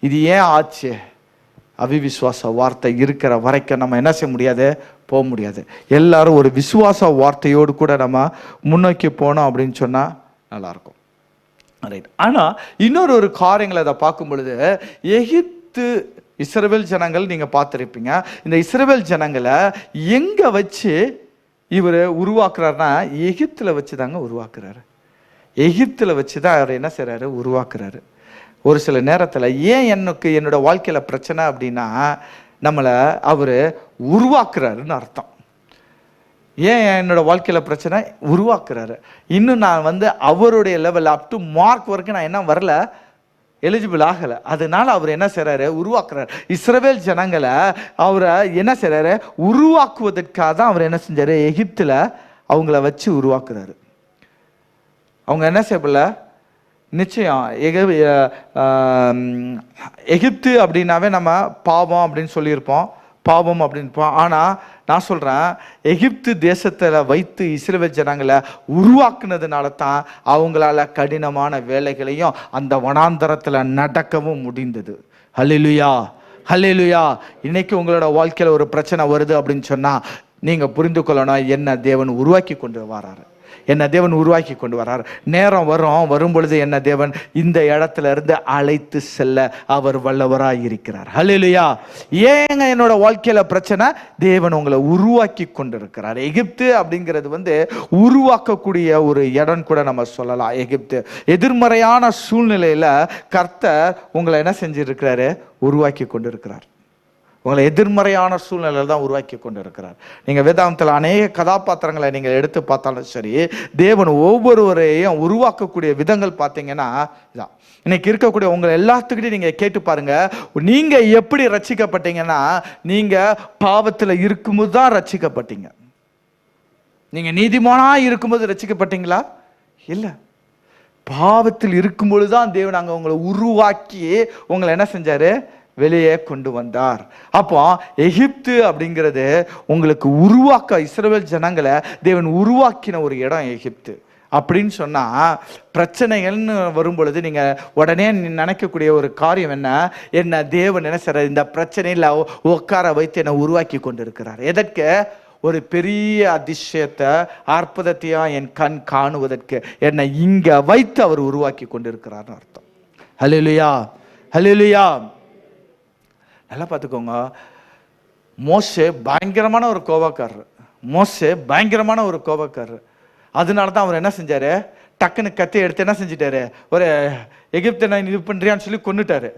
இது ஏன் ஆச்சு? அவிவிசுவாச வார்த்தை இருக்கிற வரைக்கும் நம்ம என்ன செய்ய முடியாது? போக முடியாது. எல்லாரும் ஒரு விசுவாச வார்த்தையோடு கூட நம்ம முன்னோக்கி போனோம் அப்படின்னு சொன்னால் நல்லாயிருக்கும். ரைட். ஆனால் இன்னொரு காரியங்களை அதை பார்க்கும் பொழுது, எகிப்து இஸ்ரவேல் ஜனங்கள் நீங்கள் பார்த்துருப்பீங்க. இந்த இஸ்ரவேல் ஜனங்களை எங்கே வச்சு இவர் உருவாக்குறாருன்னா, எகிப்தில் வச்சு தாங்க உருவாக்குறாரு. எகிப்தில் வச்சு தான் அவர் என்ன செய்கிறாரு? உருவாக்குறாரு. ஒரு சில நேரத்தில் ஏன் என்னோட வாழ்க்கையில் பிரச்சனை அப்படின்னா, நம்மளை அவர் உருவாக்குறாருன்னு அர்த்தம். ஏன் என்னோட வாழ்க்கையில் பிரச்சனை? உருவாக்குறாரு. இன்னும் நான் அவருடைய லெவல் அப் டு மார்க் வரைக்கும் நான் என்ன வரல, எலிஜிபிள் ஆகலை. அதனால அவர் என்ன செய்கிறாரு? உருவாக்குறாரு. இஸ்ரவேல் ஜனங்களை அவரை என்ன செய்கிறாரு? உருவாக்குவதற்காக தான் அவர் என்ன செஞ்சார்? எகிப்தில் அவங்கள வச்சு உருவாக்குறாரு. அவங்க என்ன செய்யல? நிச்சயம் எகிப்து அப்படின்னாவே நம்ம பாவம் அப்படின்னு சொல்லியிருப்போம், பாவம் அப்படின்ப்போம். ஆனால் நான் சொல்கிறேன், எகிப்து தேசத்தில் வைத்து இஸ்ரவேல் ஜனங்களை உருவாக்குனதுனால தான் அவங்களால கடினமான வேலைகளையும் அந்த வனாந்தரத்தில் நடக்கவும் முடிந்தது. ஹல்லேலூயா, ஹல்லேலூயா. இன்னைக்கு உங்களோட வாழ்க்கையில் ஒரு பிரச்சனை வருது அப்படின்னு சொன்னால் நீங்கள் புரிந்து கொள்ளணும், என்ன தேவன் உருவாக்கி கொண்டு வராரு. என்ன தேவன் உருவாக்கி கொண்டு வர்றார். நேரம் வரும் பொழுது என்ன தேவன் இந்த இடத்துல இருந்து அழைத்து செல்ல அவர் வல்லவராய் இருக்கிறார். ஹல்லேலூயா. ஏங்க என்னோட வாழ்க்கையில பிரச்சனை? தேவன் உங்களை உருவாக்கி கொண்டு இருக்கிறார். எகிப்து அப்படிங்கிறது உருவாக்கக்கூடிய ஒரு இடம் கூட நம்ம சொல்லலாம். எகிப்து எதிர்மறையான சூழ்நிலையில கர்த்தர் உங்களை என்ன செஞ்சிருக்கிறாரு? உருவாக்கி கொண்டு இருக்கிறார். உங்களை எதிர்மறையான சூழ்நிலையில் தான் உருவாக்கி கொண்டு இருக்கிறார். நீங்கள் வேதாந்தத்தில் அநேக கதாபாத்திரங்களை நீங்கள் எடுத்து பார்த்தாலும் சரி, தேவன் ஒவ்வொருவரையும் உருவாக்கக்கூடிய விதங்கள் பார்த்தீங்கன்னா இதான். இன்னைக்கு இருக்கக்கூடிய உங்களை எல்லாத்துக்கிட்டையும் நீங்கள் கேட்டு பாருங்க, நீங்கள் எப்படி ரட்சிக்கப்பட்டீங்கன்னா, நீங்கள் பாவத்தில் இருக்கும்போது தான் ரட்சிக்கப்பட்டீங்க. நீங்கள் நீதிமானாக இருக்கும்போது ரட்சிக்கப்பட்டீங்களா? இல்லை, பாவத்தில் இருக்கும்பொழுது தான் தேவன் அங்கே உங்களை உருவாக்கி உங்களை என்ன செஞ்சாரு? வெளியே கொண்டு வந்தார். அப்போ எகிப்து அப்படிங்கிறது உங்களுக்கு உருவாக்க, இஸ்ரவேல் ஜனங்களை தேவன் உருவாக்கின ஒரு இடம் எகிப்து. அப்படின்னு சொன்னா பிரச்சனைகள்னு வரும் பொழுது நீங்க உடனே நினைக்கக்கூடிய ஒரு காரியம் என்ன தேவன் என்ன செய்றார்? இந்த பிரச்சனையில உட்கார வைத்து என்னை உருவாக்கி கொண்டு இருக்கிறார். எதற்கு? ஒரு பெரிய அதிசயத்தை, அற்புதத்தையா என் கண் காணுவதற்கு என்னை இங்க வைத்து அவர் உருவாக்கி கொண்டு இருக்கிறார்னு அர்த்தம். ஹல்லேலூயா, ஹல்லேலூயா. நல்லா பார்த்துக்கோங்க, மோசே பயங்கரமான ஒரு கோபக்காரர். அதனால தான் அவர் என்ன செஞ்சாரு? டக்குன்னு கத்தி எடுத்து என்ன செஞ்சிட்டாரு? ஒரு எகிப்தை இது பண்றியான்னு சொல்லி கொன்னுட்டாரு.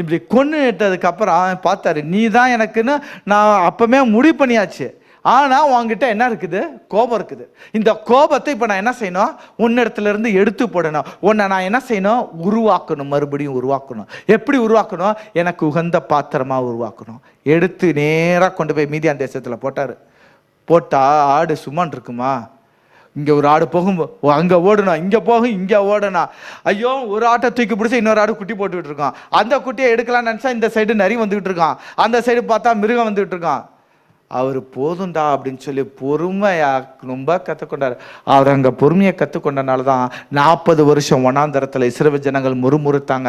இப்படி கொன்னுட்டதுக்கு அப்புறம் பார்த்தாரு, நீ தான் எனக்குன்னு நான் அப்பவே முடிவு பண்ணியாச்சு. ஆனால் உங்ககிட்ட என்ன இருக்குது? கோபம் இருக்குது. இந்த கோபத்தை இப்போ நான் என்ன செய்யணும்? உன்னிடத்துல இருந்து எடுத்து போடணும். உன்னை நான் என்ன செய்யணும்? உருவாக்கணும், மறுபடியும் உருவாக்கணும். எப்படி உருவாக்கணும்? எனக்கு உகந்த பாத்திரமா உருவாக்கணும். எடுத்து நேராக கொண்டு போய் மீதியான் தேசத்தில் போட்டார். போட்டால் ஆடு சும்மான் இருக்குமா? இங்கே ஒரு ஆடு போகும், அங்கே ஓடணும், இங்கே போகும், இங்கே ஓடணும். ஐயோ, ஒரு ஆட்டை தூக்கி பிடிச்சி இன்னொரு ஆடு குட்டி போட்டுக்கிட்டு இருக்கான். அந்த குட்டியை எடுக்கலாம்னு நினச்சா இந்த சைடு நரி வந்துக்கிட்டு இருக்கான், அந்த சைடு பார்த்தா மிருகம் வந்துக்கிட்டு இருக்கான். அவர் போதுண்டா அப்படின்னு சொல்லி பொறுமையாக ரொம்ப கற்றுக்கொண்டார். அவர் அங்கே பொறுமையை கற்றுக்கொண்டனால தான் 40 வருஷம் வனாந்தரத்தில் இஸ்ரவேல் ஜனங்கள் முறுமுறுத்தாங்க.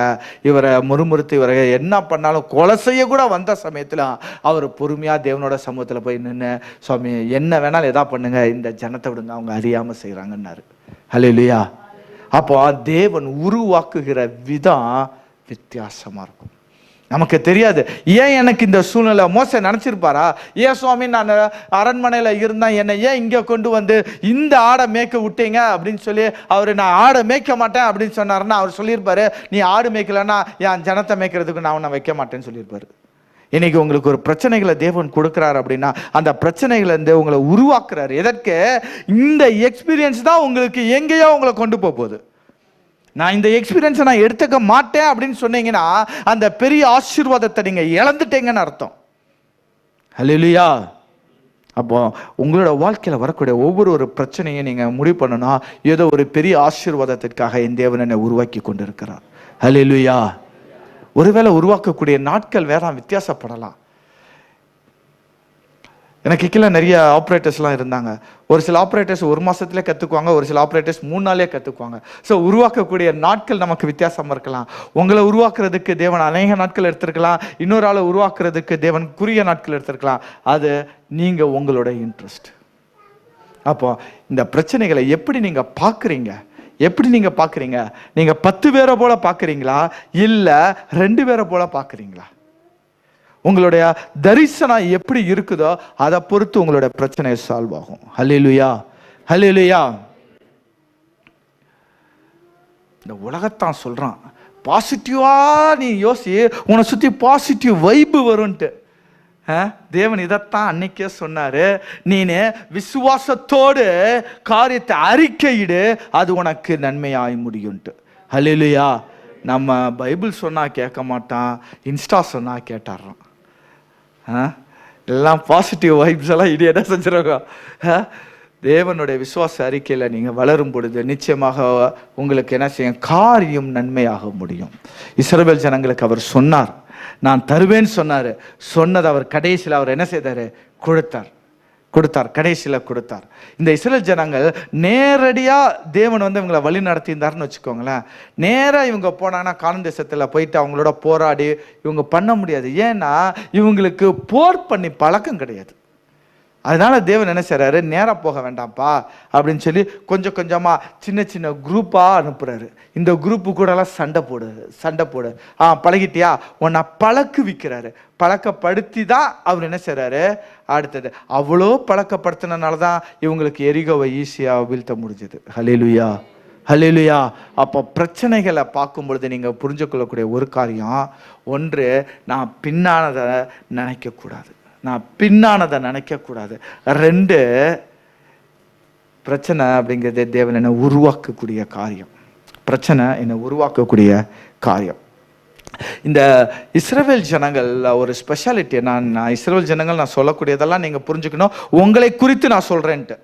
இவரை முறுமுறுத்து இவரை என்ன பண்ணாலும் கொலை செய்ய கூட வந்த சமயத்தில் அவர் பொறுமையாக தேவனோட சமூகத்தில் போய் நின்று, சுவாமி என்ன வேணாலும் எதா பண்ணுங்க, இந்த ஜனத்தை விடுங்க, அவங்க அறியாமல் செய்கிறாங்கன்னாரு. ஹல்லேலூயா. அப்போ தேவன் உருவாக்குகிற விதம் வித்தியாசமாக இருக்கும். நமக்கு தெரியாது. ஏன் எனக்கு இந்த சூழ்நிலை? மோசே நினச்சிருப்பாரா, ஏன் சுவாமி நான் அரண்மனையில் இருந்தேன், என்னை ஏன் இங்கே கொண்டு வந்து இந்த ஆடை மேய்க்க விட்டீங்க அப்படின்னு சொல்லி அவர் நான் ஆடை மேய்க்க மாட்டேன் அப்படின்னு சொன்னார்னா அவர் சொல்லியிருப்பாரு, நீ ஆடு மேய்க்கலன்னா என் ஜனத்தை மேய்க்கிறதுக்கு நான் உன்னை வைக்க மாட்டேன்னு சொல்லியிருப்பாரு. இன்னைக்கு உங்களுக்கு ஒரு பிரச்சனைகளை தேவன் கொடுக்குறாரு அப்படின்னா அந்த பிரச்சனைகளை உங்களை உருவாக்குறாரு. எதற்கு? இந்த எக்ஸ்பீரியன்ஸ் தான் உங்களுக்கு எங்கேயோ உங்களை கொண்டு போகுது. நான் இந்த எக்ஸ்பீரியன்ஸை நான் எடுத்துக்க மாட்டேன் அப்படின்னு சொன்னீங்கன்னா அந்த பெரிய ஆசீர்வாதத்தை நீங்கள் இழந்துட்டீங்கன்னு அர்த்தம். ஹல்லேலூயா. அப்போ உங்களோட வாழ்க்கையில் வரக்கூடிய ஒவ்வொரு பிரச்சனையும் நீங்கள் முடிவு பண்ணணும்னா ஏதோ ஒரு பெரிய ஆசீர்வாதத்திற்காக என் தேவன் என்னை உருவாக்கி கொண்டு இருக்கிறார். ஹல்லேலூயா. ஒருவேளை உருவாக்கக்கூடிய நாட்கள் வேற வித்தியாசப்படலாம். எனக்கு கீழே நிறைய ஆப்ரேட்டர்ஸ்லாம் இருந்தாங்க. ஒரு சில ஆப்ரேட்டர்ஸ் 1 மாதத்துலேயே கற்றுக்குவாங்க, ஒரு சில ஆப்ரேட்டர்ஸ் 3 நாளே கற்றுக்குவாங்க. ஸோ உருவாக்கக்கூடிய நாட்கள் நமக்கு வித்தியாசமாக இருக்கலாம். உங்களை உருவாக்குறதுக்கு தேவன் அநேக நாட்கள் எடுத்திருக்கலாம், இன்னொரு ஆளை உருவாக்குறதுக்கு தேவன் குறுகிய நாட்கள் எடுத்திருக்கலாம். அது நீங்கள் உங்களோட இன்ட்ரெஸ்ட். அப்போ இந்த பிரச்சனைகளை எப்படி நீங்கள் பார்க்குறீங்க? நீங்கள் 10 பேரை போல பார்க்குறீங்களா, இல்லை 2 பேரை போல பார்க்குறீங்களா? உங்களுடைய தரிசனம் எப்படி இருக்குதோ அதை பொறுத்து உங்களுடைய பிரச்சனை சால்வ் ஆகும். ஹல்லேலூயா, ஹல்லேலூயா. இந்த உலகத்தான் சொல்றான், பாசிட்டிவா நீ யோசி, உன்னை சுற்றி பாசிட்டிவ் வைப்பு வரும்ன்ட்டு. தேவன் இதைத்தான் அன்னைக்கே சொன்னாரு, நீனு விசுவாசத்தோடு காரியத்தை அறிக்கையிடு, அது உனக்கு நன்மையாய் முடியும்ட்டு. ஹல்லேலூயா. நம்ம பைபிள் சொன்னா கேட்க மாட்டான், இன்ஸ்டா சொன்னா கேட்டாடுறான். எல்லாம் பாசிட்டிவ் வைப்ஸ் எல்லாம் இது என்ன செஞ்சிருக்கோம். தேவனுடைய விசுவாச அறிக்கையில் நீங்கள் வளரும் பொழுது நிச்சயமாக உங்களுக்கு என்ன செய்யும்? காரியம் நன்மையாக முடியும். இஸ்ரவேல் ஜனங்களுக்கு அவர் சொன்னார், நான் தருவேன்னு சொன்னது அவர் கடைசியில் அவர் என்ன செய்தார்? கடைசியில் கொடுத்தார். இந்த இஸ்ரவேல் ஜனங்கள் நேரடியாக தேவன் இவங்களை வழி நடத்தியிருந்தாருன்னு வச்சுக்கோங்களேன். நேராக இவங்க போனாங்கன்னா கானான் தேசத்தில் போயிட்டு அவங்களோட போராடி இவங்க பண்ண முடியாது. ஏன்னா இவங்களுக்கு போர் பண்ணி பழக்கம் கிடையாது. அதனால தேவன் என்ன செய்றாரு, நேராக போக வேண்டாம்ப்பா அப்படின்னு சொல்லி கொஞ்சம் கொஞ்சமாக சின்ன சின்ன குரூப்பாக அனுப்புகிறாரு. இந்த குரூப்பு கூடலாம் சண்டை போடு பழகிட்டியா, உன்னை பழக்குவிக்கிறாரு. பழக்கப்படுத்தி தான் அவர் என்ன செய்கிறாரு அடுத்தது. அவ்வளோ பழக்கப்படுத்தினால தான் இவங்களுக்கு எரிகோவை ஈஸியாக வீழ்த்த முடிஞ்சது. ஹல்லேலூயா, ஹல்லேலூயா. அப்போ பிரச்சனைகளை பார்க்கும் பொழுது நீங்கள் புரிஞ்சுக்கொள்ளக்கூடிய ஒரு காரியம், ஒன்று, நான் பின்னானதை நினைக்கக்கூடாது. ரெண்டு, பிரச்சனை அப்படிங்கிறது தேவன் என்னை உருவாக்கக்கூடிய காரியம். இந்த இஸ்ரவேல் ஜனங்கள் ஒரு ஸ்பெஷாலிட்டி. இஸ்ரவேல் ஜனங்கள் நான் சொல்லக்கூடியதெல்லாம் நீங்கள் புரிஞ்சுக்கணும், உங்களை குறித்து நான் சொல்கிறேன்ட்டு.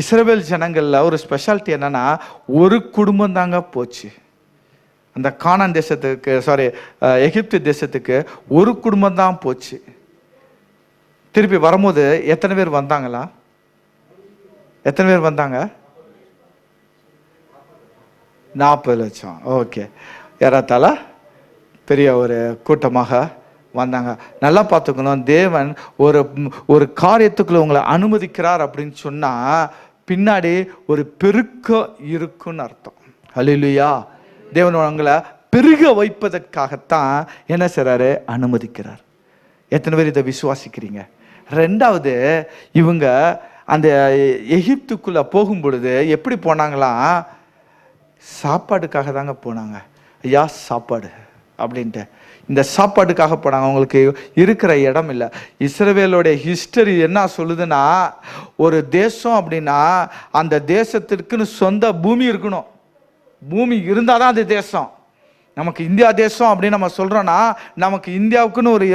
இஸ்ரவேல் ஜனங்களில் ஒரு ஸ்பெஷாலிட்டி என்னன்னா, ஒரு குடும்பம் தாங்க போச்சு. அந்த கானான் தேசத்துக்கு, எகிப்து தேசத்துக்கு ஒரு குடும்பம் தான் போச்சு. திருப்பி வரும்போது எத்தனை பேர் வந்தாங்களா? எத்தனை பேர் வந்தாங்க? 40 லட்சம். ஓகே, ஏறத்தாழ பெரிய ஒரு கூட்டமாக வந்தாங்க. நல்லா பார்த்துக்கணும், தேவன் ஒரு காரியத்துக்குள்ள உங்களை அனுமதிக்கிறார் அப்படின்னு சொன்னா பின்னாடி ஒரு பெருக்கம் இருக்குன்னு அர்த்தம். ஹல்லேலூயா. தேவன் உங்களை பெருக வைப்பதற்காகத்தான் என்ன செய்றாரு, அனுமதிக்கிறார். எத்தனை பேர் இதை விசுவாசிக்கிறீங்க? ரெண்டாவது, இவங்க அந்த எகிப்துக்குள்ள போகும் பொழுது எப்படி போனாங்களாம்? சாப்பாடுக்காக தாங்க போனாங்க. ஐயா சாப்பாடு அப்படின்ட்டு இந்த சாப்பாட்டுக்காக போனாங்க. அவங்களுக்கு இருக்கிற இடம் இல்லை. இஸ்ரவேலோடைய ஹிஸ்டரி என்ன சொல்லுதுன்னா, ஒரு தேசம் அப்படின்னா அந்த தேசத்திற்குன்னு சொந்த பூமி இருக்கணும். பூமி இருந்தால் தான் அது தேசம். நமக்கு இந்தியா தேசம் அப்படின்னு நம்ம சொல்கிறோன்னா, நமக்கு இந்தியாவுக்குன்னு ஒரு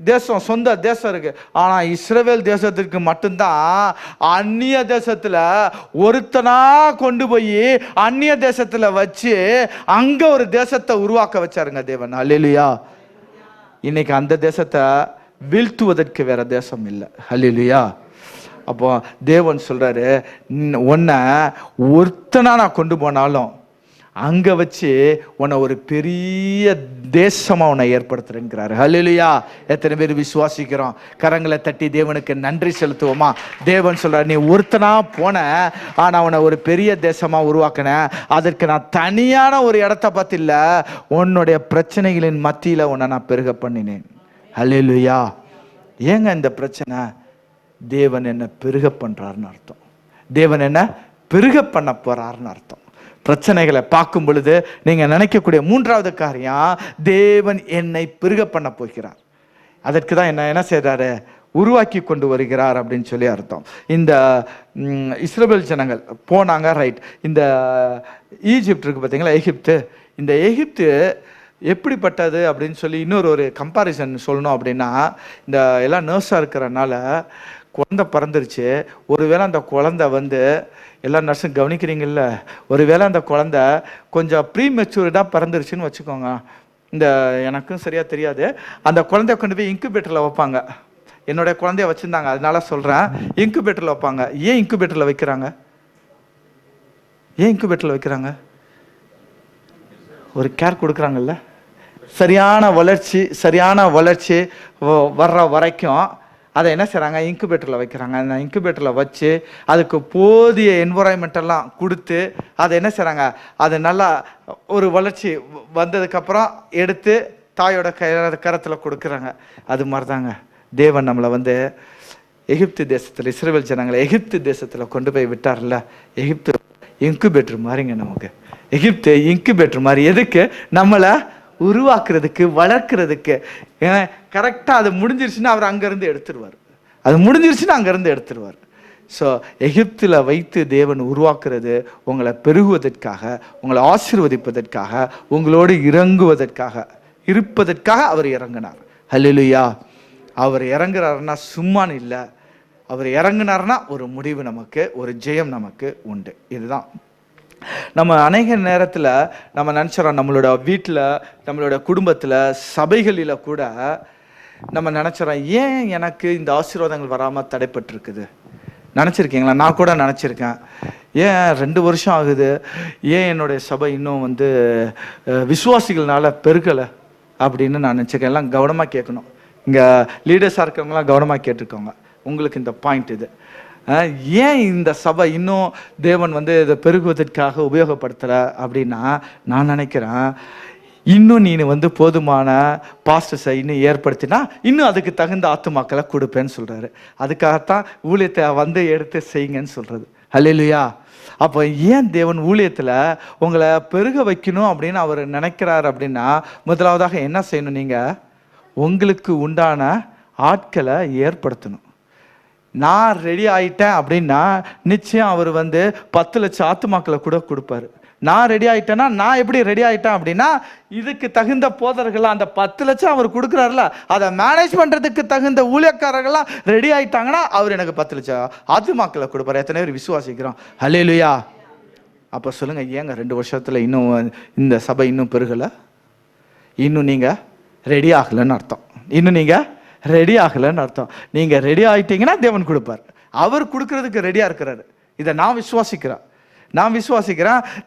தேசம், சொந்த தேசம் இருக்கு. ஆனால் இஸ்ரவேல் தேசத்திற்கு மட்டும்தான் அந்நிய தேசத்தில் ஒருத்தனா கொண்டு போய் அந்நிய தேசத்தில் வச்சு அங்கே ஒரு தேசத்தை உருவாக்க வச்சாருங்க தேவன். ஹல்லேலூயா. இன்னைக்கு அந்த தேசத்தை வீழ்த்துவதற்கு வேற தேசம் இல்லை. ஹல்லேலூயா. அப்போ தேவன் சொல்றாரு, உன்னை ஒருத்தனா நான் கொண்டு போனாலும் அங்க வச்சு உன்னை ஒரு பெரிய தேசமா உன்னை ஏற்படுத்துறேங்கிறாரு. ஹல்லேலூயா. எத்தனை பேர் விசுவாசிக்கிறோம்? கரங்களை தட்டி தேவனுக்கு நன்றி செலுத்துவோமா? தேவன் சொல்றாரு, நீ ஒருத்தனா போன, ஆனா உன்னை ஒரு பெரிய தேசமா உருவாக்கினேன். அதற்கு நான் தனியான ஒரு இடத்த பார்த்து இல்ல, உன்னுடைய பிரச்சனைகளின் மத்தியில உன்னை நான் பெருக பண்ணினேன். ஹல்லேலூயா. ஏங்க இந்த பிரச்சனை? தேவன் என்ன பெருக பண்றாருன்னு அர்த்தம். தேவன் என்ன பெருக பண்ண போறாருன்னு அர்த்தம். பிரச்சனைகளை பார்க்கும் பொழுது நீங்க நினைக்கக்கூடிய மூன்றாவது காரியம், தேவன் என்னை பெருக பண்ண போகிறார். அதற்கு தான் என்ன செய்றாரு, உருவாக்கி கொண்டு வருகிறார் அப்படின்னு சொல்லி அர்த்தம். இந்த இஸ்ரவேல் ஜனங்கள் போனாங்க, ரைட். இந்த ஈஜிப்ட் இருக்கு பார்த்தீங்களா, எகிப்து. இந்த எகிப்து எப்படிப்பட்டது அப்படின்னு சொல்லி இன்னொரு கம்பாரிசன் சொல்லணும் அப்படின்னா, இந்த எல்லாம் நர்ஸாக இருக்கிறனால குழந்தை பிறந்துருச்சு. ஒருவேளை அந்த குழந்தை எல்லா நர்ஸும் கவனிக்கிறீங்கல்ல, ஒருவேளை அந்த குழந்தை கொஞ்சம் ப்ரீ மெச்சூர்டாக பிறந்துருச்சுன்னு வச்சுக்கோங்க. இந்த எனக்கும் சரியாக தெரியாது, அந்த குழந்தைய கொண்டு போய் இன்குபேட்டரில் வைப்பாங்க. என்னுடைய குழந்தைய வச்சுருந்தாங்க, அதனால சொல்கிறேன். இன்குபேட்டரில் வைப்பாங்க. ஏன் இன்குபேட்டரில் வைக்கிறாங்க? ஒரு கேர் கொடுக்குறாங்கல்ல, சரியான வளர்ச்சி வர்ற வரைக்கும் அதை என்ன செய்கிறாங்க, இன்குபேட்டரில் வைக்கிறாங்க. அந்த இன்குபேட்டரில் வச்சு அதுக்கு போதிய என்வரான்மெண்டெல்லாம் கொடுத்து அதை என்ன செய்கிறாங்க, அது நல்லா ஒரு வளர்ச்சி வந்ததுக்கப்புறம் எடுத்து தாயோட கரத்தில் கொடுக்குறாங்க. அது மாதிரி தாங்க தேவன் நம்மளை எகிப்து தேசத்தில், இஸ்ரவேல் ஜனங்களை எகிப்து தேசத்தில் கொண்டு போய் விட்டார்ல. எகிப்து இன்குபேட்டர் மாதிரிங்க நமக்கு. எகிப்து இன்குபேட்டர் மாதிரி. எதுக்கு? நம்மளை உருவாக்குறதுக்கு, வளர்க்குறதுக்கு. ஏன்னா கரெக்டாக அது முடிஞ்சிருச்சுன்னா அவர் அங்கேருந்து எடுத்துருவார். ஸோ எகிப்தில் வைத்து தேவன் உருவாக்குறது உங்களை பெருகுவதற்காக, உங்களை ஆசீர்வதிப்பதற்காக, உங்களோடு இருப்பதற்காக அவர் இறங்கினார். ஹல்லேலூயா. அவர் இறங்குறாருன்னா சும்மானு இல்லை, அவர் இறங்குனார்னா ஒரு முடிவு நமக்கு, ஒரு ஜெயம் நமக்கு உண்டு. இதுதான் நம்ம அநேக நேரத்தில் நம்ம நினச்சிடறோம், நம்மளோட வீட்டில், நம்மளோட குடும்பத்தில், சபைகளில் கூட நம்ம நினச்சிடறோம், ஏன் எனக்கு இந்த ஆசீர்வாதங்கள் வராமல் தடைப்பட்டிருக்குது? நினச்சிருக்கீங்களா? நான் கூட நினச்சிருக்கேன், ஏன் 2 வருஷம் ஆகுது, ஏன் என்னுடைய சபை இன்னும் விசுவாசிகள்னால பெருகலை அப்படின்னு நான் நினச்சிருக்கேன். எல்லாம் கவனமாக கேட்கணும். இங்கே லீடர்ஸாக இருக்கிறவங்களாம் கவனமாக கேட்டுருக்கோங்க. உங்களுக்கு இந்த பாயிண்ட் இது. ஏன் இந்த சபை இன்னும் தேவன் வந்து இதை பெருகுவதற்காக உபயோகப்படுத்தலை அப்படின்னா, நான் நினைக்கிறேன் இன்னும் நீ வந்து போதுமான பாஸ்டர்ஸை இன்னும் ஏற்படுத்தினா இன்னும் அதுக்கு தகுந்த ஆத்துமாக்களை கொடுப்பேன்னு சொல்கிறாரு. அதுக்காகத்தான் ஊழியத்தை வந்து எடுத்து செய்யுங்கன்னு சொல்கிறது. ஹல்லேலூயா. அப்போ ஏன் தேவன் ஊழியத்தில் உங்களை பெருக வைக்கணும் அப்படின்னு அவர் நினைக்கிறார் அப்படின்னா, முதலாவதாக என்ன செய்யணும்? நீங்கள் உங்களுக்கு உண்டான ஆட்களை ஏற்படுத்தணும். நான் ரெடி ஆகிட்டேன் அப்படின்னா நிச்சயம் அவர் வந்து 10 லட்சம் ஆத்துமாக்களை கூட கொடுப்பாரு. நான் ரெடி ஆகிட்டேன்னா, நான் எப்படி ரெடி ஆகிட்டேன் அப்படின்னா, இதுக்கு தகுந்த போதர்கள்லாம் அந்த 10 லட்சம் அவர் கொடுக்குறாருல, அதை மேனேஜ் பண்ணுறதுக்கு தகுந்த ஊழியக்காரர்கள்லாம் ரெடி ஆகிட்டாங்கன்னா அவர் எனக்கு 10 லட்சம் ஆத்துமாக்களை கொடுப்பாரு. எத்தனை பேர் விசுவாசிக்கிறோம்? ஹல்லேலூயா. அப்போ சொல்லுங்கள், ஏங்க 2 வருஷத்தில் இன்னும் இந்த சபை இன்னும் பெருகலை? இன்னும் நீங்கள் ரெடி ஆகலைன்னு அர்த்தம். இன்னும் நீங்கள் ரெடி ஆகலைன்னு அர்த்தம். நீங்கள் ரெடி ஆகிட்டீங்கன்னா தேவன் கொடுப்பார். அவர் கொடுக்கறதுக்கு ரெடியாக இருக்கிறாரு. இதை நான் விசுவாசிக்கிறேன்.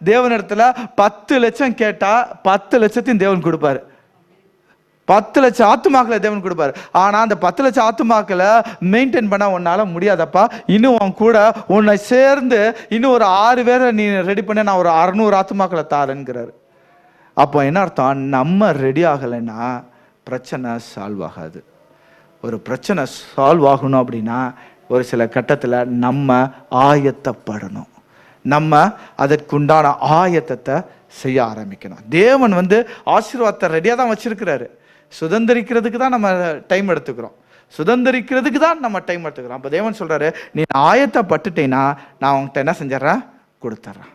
தேவனிடத்தில் 10 லட்சம் கேட்டால் 10 லட்சத்தையும் தேவன் கொடுப்பாரு. 10 லட்சம் ஆத்துமாக்களை தேவன் கொடுப்பாரு. ஆனால் அந்த 10 லட்சம் ஆத்துமாக்களை மெயின்டைன் பண்ண உன்னால் முடியாதப்பா, இன்னும் உன் கூட உன்னை சேர்ந்து இன்னும் ஒரு 6 பேரை நீ ரெடி பண்ண, நான் ஒரு 600 ஆத்துமாக்களை தாரேங்கிறாரு. அப்போ என்ன அர்த்தம்? நம்ம ரெடி ஆகலைன்னா பிரச்சனை சால்வ் ஆகாது. ஒரு பிரச்சனை சால்வ் ஆகணும் அப்படின்னா ஒரு சில கட்டத்தில் நம்ம ஆயத்தப்படணும். நம்ம அதற்குண்டான ஆயத்தத்தை செய்ய ஆரம்பிக்கணும். தேவன் வந்து ஆசீர்வாதத்தை ரெடியாக தான் வச்சிருக்கிறாரு. சுதந்திரிக்கிறதுக்கு தான் நம்ம டைம் எடுத்துக்கிறோம். அப்போ தேவன் சொல்கிறாரு, நீ ஆயத்தப்பட்டுட்டேன்னா நான் உங்கள்கிட்ட என்ன செஞ்சிடறேன்? கொடுத்துட்றேன்.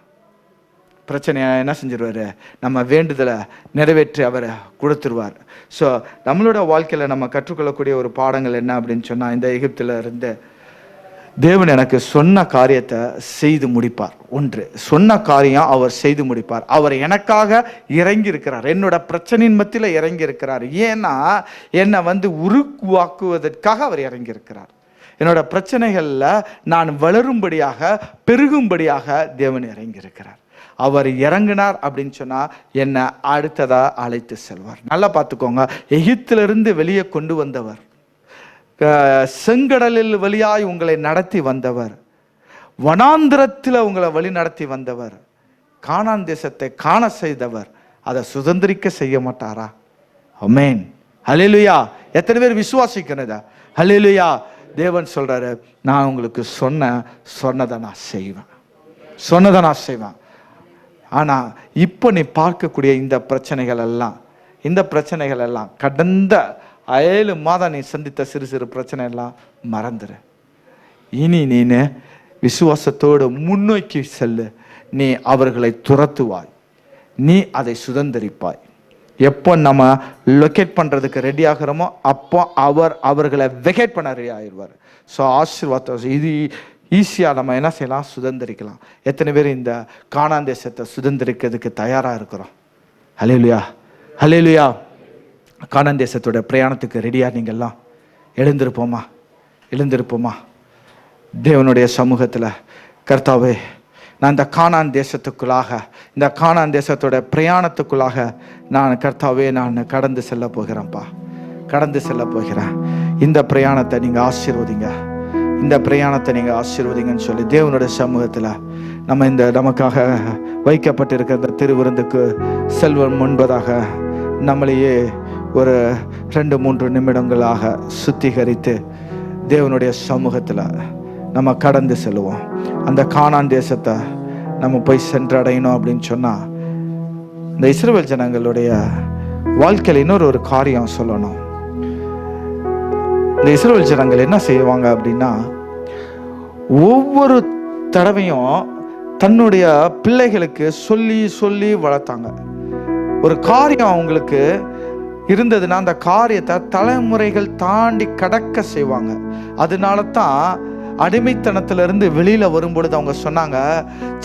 பிரச்சனையை என்ன செஞ்சிருவார்? நம்ம வேண்டுதலை நிறைவேற்றி அவர் கொடுத்துருவார். ஸோ நம்மளோட வாழ்க்கையில் நம்ம கற்றுக்கொள்ளக்கூடிய ஒரு பாடங்கள் என்ன அப்படின்னு சொன்னால், இந்த எகிப்தில் இருந்து தேவன் எனக்கு சொன்ன காரியத்தை செய்து முடிப்பார். ஒன்று, சொன்ன காரியம் அவர் செய்து முடிப்பார். அவர் எனக்காக இறங்கி இருக்கிறார். என்னோட பிரச்சனையின் மத்தியில் இறங்கி இருக்கிறார். ஏன்னா என்னை வந்து உருவாக்குவதற்காக அவர் இறங்கி இருக்கிறார். என்னோட பிரச்சனைகளில் நான் வளரும்படியாக, பெருகும்படியாக தேவன் இறங்கி இருக்கிறார். அவர் இறங்கினார் அப்படின்னு சொன்னால் என்னை அடுத்ததாக அழைத்து செல்வார். நல்லா பார்த்துக்கோங்க, எகிப்திலிருந்து வெளியே கொண்டு வந்தவர், செங்கடலில் வழியாய் உங்களை நடத்தி வந்தவர், வனாந்திரத்தில் உங்களை வழி நடத்தி வந்தவர், கானான் தேசத்தை காண செய்தவர், அதை சுதந்திரிக்க செய்ய மாட்டாரா? ஆமென். ஹல்லேலூயா. எத்தனை பேர் விசுவாசிக்கிறதா? ஹல்லேலூயா. தேவன் சொல்றாரு, நான் உங்களுக்கு சொன்னதை நான் செய்வேன். ஆனால் இப்போ நீ பார்க்கக்கூடிய இந்த பிரச்சனைகள் எல்லாம் கடந்த 7 மாதம் நீ சந்தித்த சிறு சிறு பிரச்சனை எல்லாம் மறந்துரு. இனி நீ விசுவாசத்தோடு முன்னோக்கி செல்லு. நீ அவர்களை துரத்துவாய், நீ அதை சுதந்திரிப்பாய். எப்போ நம்ம லொக்கேட் பண்ணுறதுக்கு ரெடி ஆகிறோமோ அப்போ அவர்களை வெகேட் பண்ண ரெடி ஆகிடுவார். ஸோ ஆசீர்வாதம் இது ஈஸியாக நம்ம என்ன செய்யலாம்? சுதந்திரிக்கலாம். எத்தனை பேர் இந்த கானான் தேசத்தை சுதந்திரிக்கிறதுக்கு தயாராக இருக்கிறோம்? ஹல்லேலூயா. கானான் தேசத்தோட பிரயாணத்துக்கு ரெடியாக நீங்கள்லாம் எழுந்திருப்போமா? தேவனுடைய சமூகத்தில், கர்த்தாவே, நான் இந்த கானான் தேசத்தோட பிரயாணத்துக்குள்ளாக நான் கர்த்தாவே நான் கடந்து செல்ல போகிறேன். இந்த பிரயாணத்தை நீங்கள் ஆசீர்வதிங்கன்னு சொல்லி தேவனுடைய சமூகத்தில் நம்ம நமக்காக வைக்கப்பட்டிருக்கிற இந்த திருவிருந்துக்கு செல்வம் முன்பதாக நம்மளையே ஒரு 2-3 நிமிடங்களாக சுத்திகரித்து தேவனுடைய சமூகத்தில் நம்ம கடந்து செல்லுவோம். அந்த கானான் தேசத்தை நம்ம போய் சென்றடையணும் அப்படின்னு சொன்னால், இந்த இஸ்ரவேல் ஜனங்களுடைய வாழ்க்கையில் இன்னொரு காரியம் சொல்லணும். இந்த இஸ்ரவேல் ஜனங்கள் என்ன செய்வாங்க அப்படின்னா, ஒவ்வொரு தடவையும் தன்னுடைய பிள்ளைகளுக்கு சொல்லி வளர்த்தாங்க. ஒரு காரியம் அவங்களுக்கு இருந்ததுன்னா அந்த காரியத்தை தலைமுறைகள் தாண்டி கடக்க செய்வாங்க. அதனால தான் அடிமைத்தனத்திலிருந்து வெளியில வரும்பொழுது அவங்க சொன்னாங்க,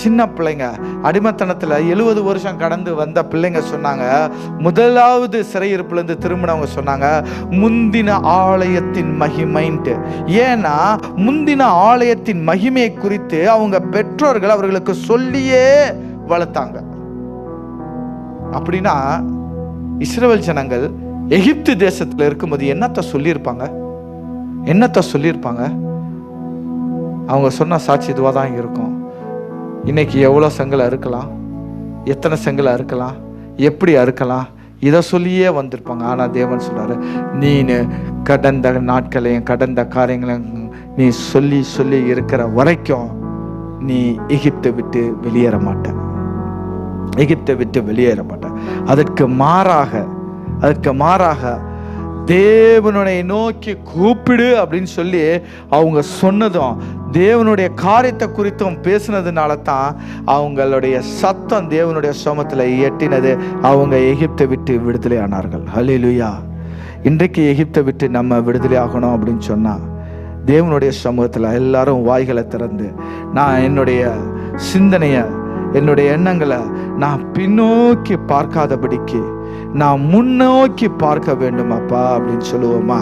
சின்ன பிள்ளைங்க அடிமைத்தனத்தில் 70 வருஷம் கடந்து வந்த பிள்ளைங்க சொன்னாங்க, முதலாவது சிறையிருப்புலேருந்து திரும்பினவங்க சொன்னாங்க, முந்தின ஆலயத்தின் மகிமைன்ட்டு. ஏன்னா முந்தின ஆலயத்தின் மகிமையை குறித்து அவங்க பெற்றோர்கள் அவர்களுக்கு சொல்லியே வளர்த்தாங்க. அப்படின்னா இஸ்ரவேல் ஜனங்கள் எகிப்து தேசத்தில் இருக்கும்போது என்னத்தை சொல்லியிருப்பாங்க? அவங்க சொன்ன சாட்சி இதுவாக தான் இருக்கும். இன்னைக்கு எவ்வளோ செங்கலை அறுக்கலாம், எத்தனை செங்கலை அறுக்கலாம், எப்படி அறுக்கலாம், இதை சொல்லியே வந்திருப்பாங்க. ஆனால் தேவன் சொல்றாரு, நீ கடந்த நாட்களையும் கடந்த காரியங்களையும் நீ சொல்லி சொல்லி இருக்கிற வரைக்கும் நீ எகிப்தை விட்டு வெளியேற மாட்ட, எகிப்தை விட்டு வெளியேற மாட்ட. அதற்கு மாறாக தேவனுடைய நோக்கி கூப்பிடு அப்படின்னு சொல்லி அவங்க சொன்னதும், தேவனுடைய காரியத்தை குறித்தும் பேசுனதுனால தான் அவங்களுடைய சத்தம் தேவனுடைய சமூகத்தில் எட்டினது. அவங்க எகிப்தை விட்டு விடுதலை ஆனார்கள். ஹல்லேலூயா. இன்றைக்கு எகிப்தை விட்டு நம்ம விடுதலை ஆகணும் அப்படின்னு சொன்னா, தேவனுடைய சமூகத்தில் எல்லாரும் வாய்களை திறந்து, நான் என்னுடைய சிந்தனையை, என்னுடைய எண்ணங்களை நான் பின்னோக்கி பார்க்காதபடிக்கு நான் முன்னோக்கி பார்க்க வேண்டும் அப்பா அப்படின்னு சொல்லுவோமா?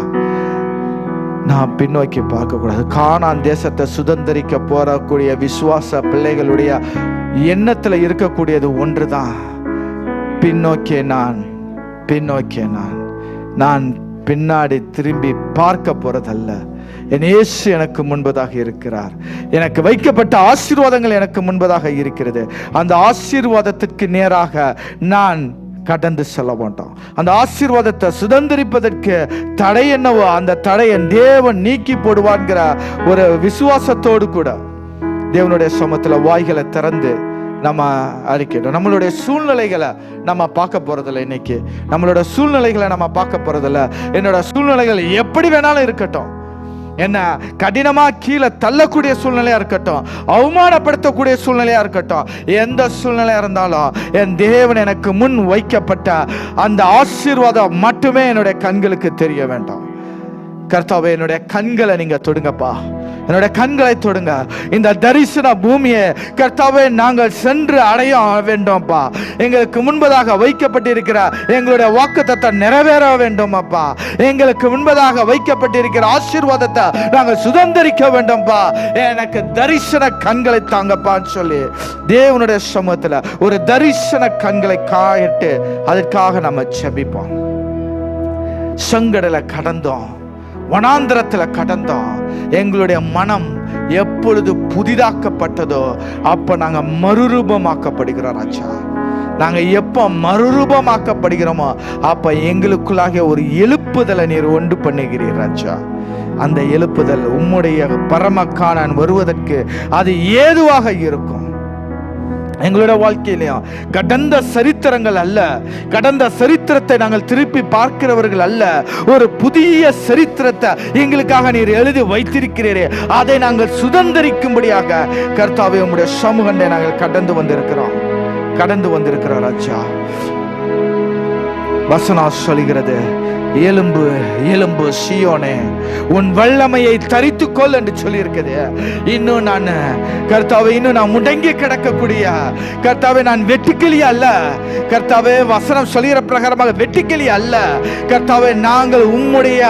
நான் பின்னோக்கி பார்க்க கூடாது. கானான் தேசத்தை சுதந்திரிக்க போறக்கூடிய விசுவாச பிள்ளைகளுடைய எண்ணத்துல இருக்கக்கூடியது ஒன்றுதான், பின்னோக்கிய நான் பின்னாடி திரும்பி பார்க்க போறதல்ல. என் இயேசு எனக்கு முன்பதாக இருக்கிறார். எனக்கு வைக்கப்பட்ட ஆசீர்வாதங்கள் எனக்கு முன்பதாக இருக்கிறது. அந்த ஆசீர்வாதத்திற்கு நேராக நான் கடந்து செல்ல மாட்டோம். அந்த ஆசீர்வாதத்தை சுதந்திரிப்பதற்கு தடை என்னவோ அந்த தடையை தேவன் நீக்கி போடுவான்கிற ஒரு விசுவாசத்தோடு கூட தேவனுடைய சமூகத்துல வாய்களை திறந்து நம்ம அறிக்கையிடும். நம்மளுடைய சூழ்நிலைகளை நம்ம பார்க்க போறதில்லை. இன்னைக்கு நம்மளோட சூழ்நிலைகளை நம்ம பார்க்க போறதில்ல. என்னோட சூழ்நிலைகள் எப்படி வேணாலும் இருக்கட்டும், என்ன கடினமா கீழே தள்ளக்கூடிய சூழ்நிலையா இருக்கட்டும், அவமானப்படுத்தக்கூடிய சூழ்நிலையா இருக்கட்டும், எந்த சூழ்நிலையா இருந்தாலும் என் தேவன் எனக்கு முன் வைக்கப்பட்ட அந்த ஆசீர்வாதம் மட்டுமே என்னுடைய கண்களுக்கு தெரிய வேண்டாம். கர்த்தாவே, என்னுடைய கண்களை நீங்க தொடுங்கப்பா, என்னுடைய கண்களை தொடுங்க. இந்த தரிசன பூமியை கர்த்தாவே நாங்கள் சென்று அடைய வேண்டும்ப்பா. எங்களுக்கு முன்பதாக வைக்கப்பட்டிருக்கிற எங்களுடைய வாக்குத்தத்தத்தை நிறைவேற வேண்டும் அப்பா. எங்களுக்கு முன்பதாக வைக்கப்பட்டிருக்கிற ஆசீர்வாதத்தை நாங்கள் சுதந்திரிக்க வேண்டும்ப்பா. எனக்கு தரிசன கண்களை தாங்கப்பான்னு சொல்லி தேவனுடைய சமூகத்தில் ஒரு தரிசன கண்களை காயிட்டு அதற்காக நம்ம செபிப்போம். செங்கடலை கடந்தோம், வனாந்திரத்தில் கடந்தோம். எங்களுடைய மனம் எப்பொழுது புதிதாக்கப்பட்டதோ அப்ப நாங்க மறுரூபமாக்கப்படுகிறோம் ராஜா. நாங்க எப்ப மறுரூபமாக்கப்படுகிறோமோ அப்ப எங்களுக்குள்ளாக ஒரு எழுப்புதலை நீர் உண்டு பண்ணுகிறீர் ராஜா. அந்த எழுப்புதல் உம்முடைய பரம கானான் வருவதற்கு அது ஏதுவாக இருக்கும். எங்களுடைய வாழ்க்கையிலையும் கடந்த சரித்திரங்கள் அல்ல, கடந்த சரித்திரத்தை நாங்கள் திருப்பி பார்க்கிறவர்கள் அல்ல, ஒரு புதிய சரித்திரத்தை எங்களுக்காக நீர் எழுதி வைத்திருக்கிறீரே, அதை நாங்கள் சுதந்திரிக்கும்படியாக கர்த்தாவே உம்முடைய சமூகத்தை நாங்கள் கடந்து வந்திருக்கிறோம் ராஜா. வசனம் சொல்கிறது, எலும்பு எலும்பு சீயோனே உன் வல்லமையை தரித்துக்கொள் என்று சொல்லி இருக்குது. இன்னும் நான் கர்த்தாவே, இன்னும் நான் முடங்கி கிடக்கக்கூடிய கர்த்தாவே, நான் வெட்டுக்கிளி அல்ல கர்த்தாவே, வசனம் சொல்கிற பிரகாரமாக வெட்டுக்கிளி அல்ல கர்த்தாவே. நாங்கள் உம்முடைய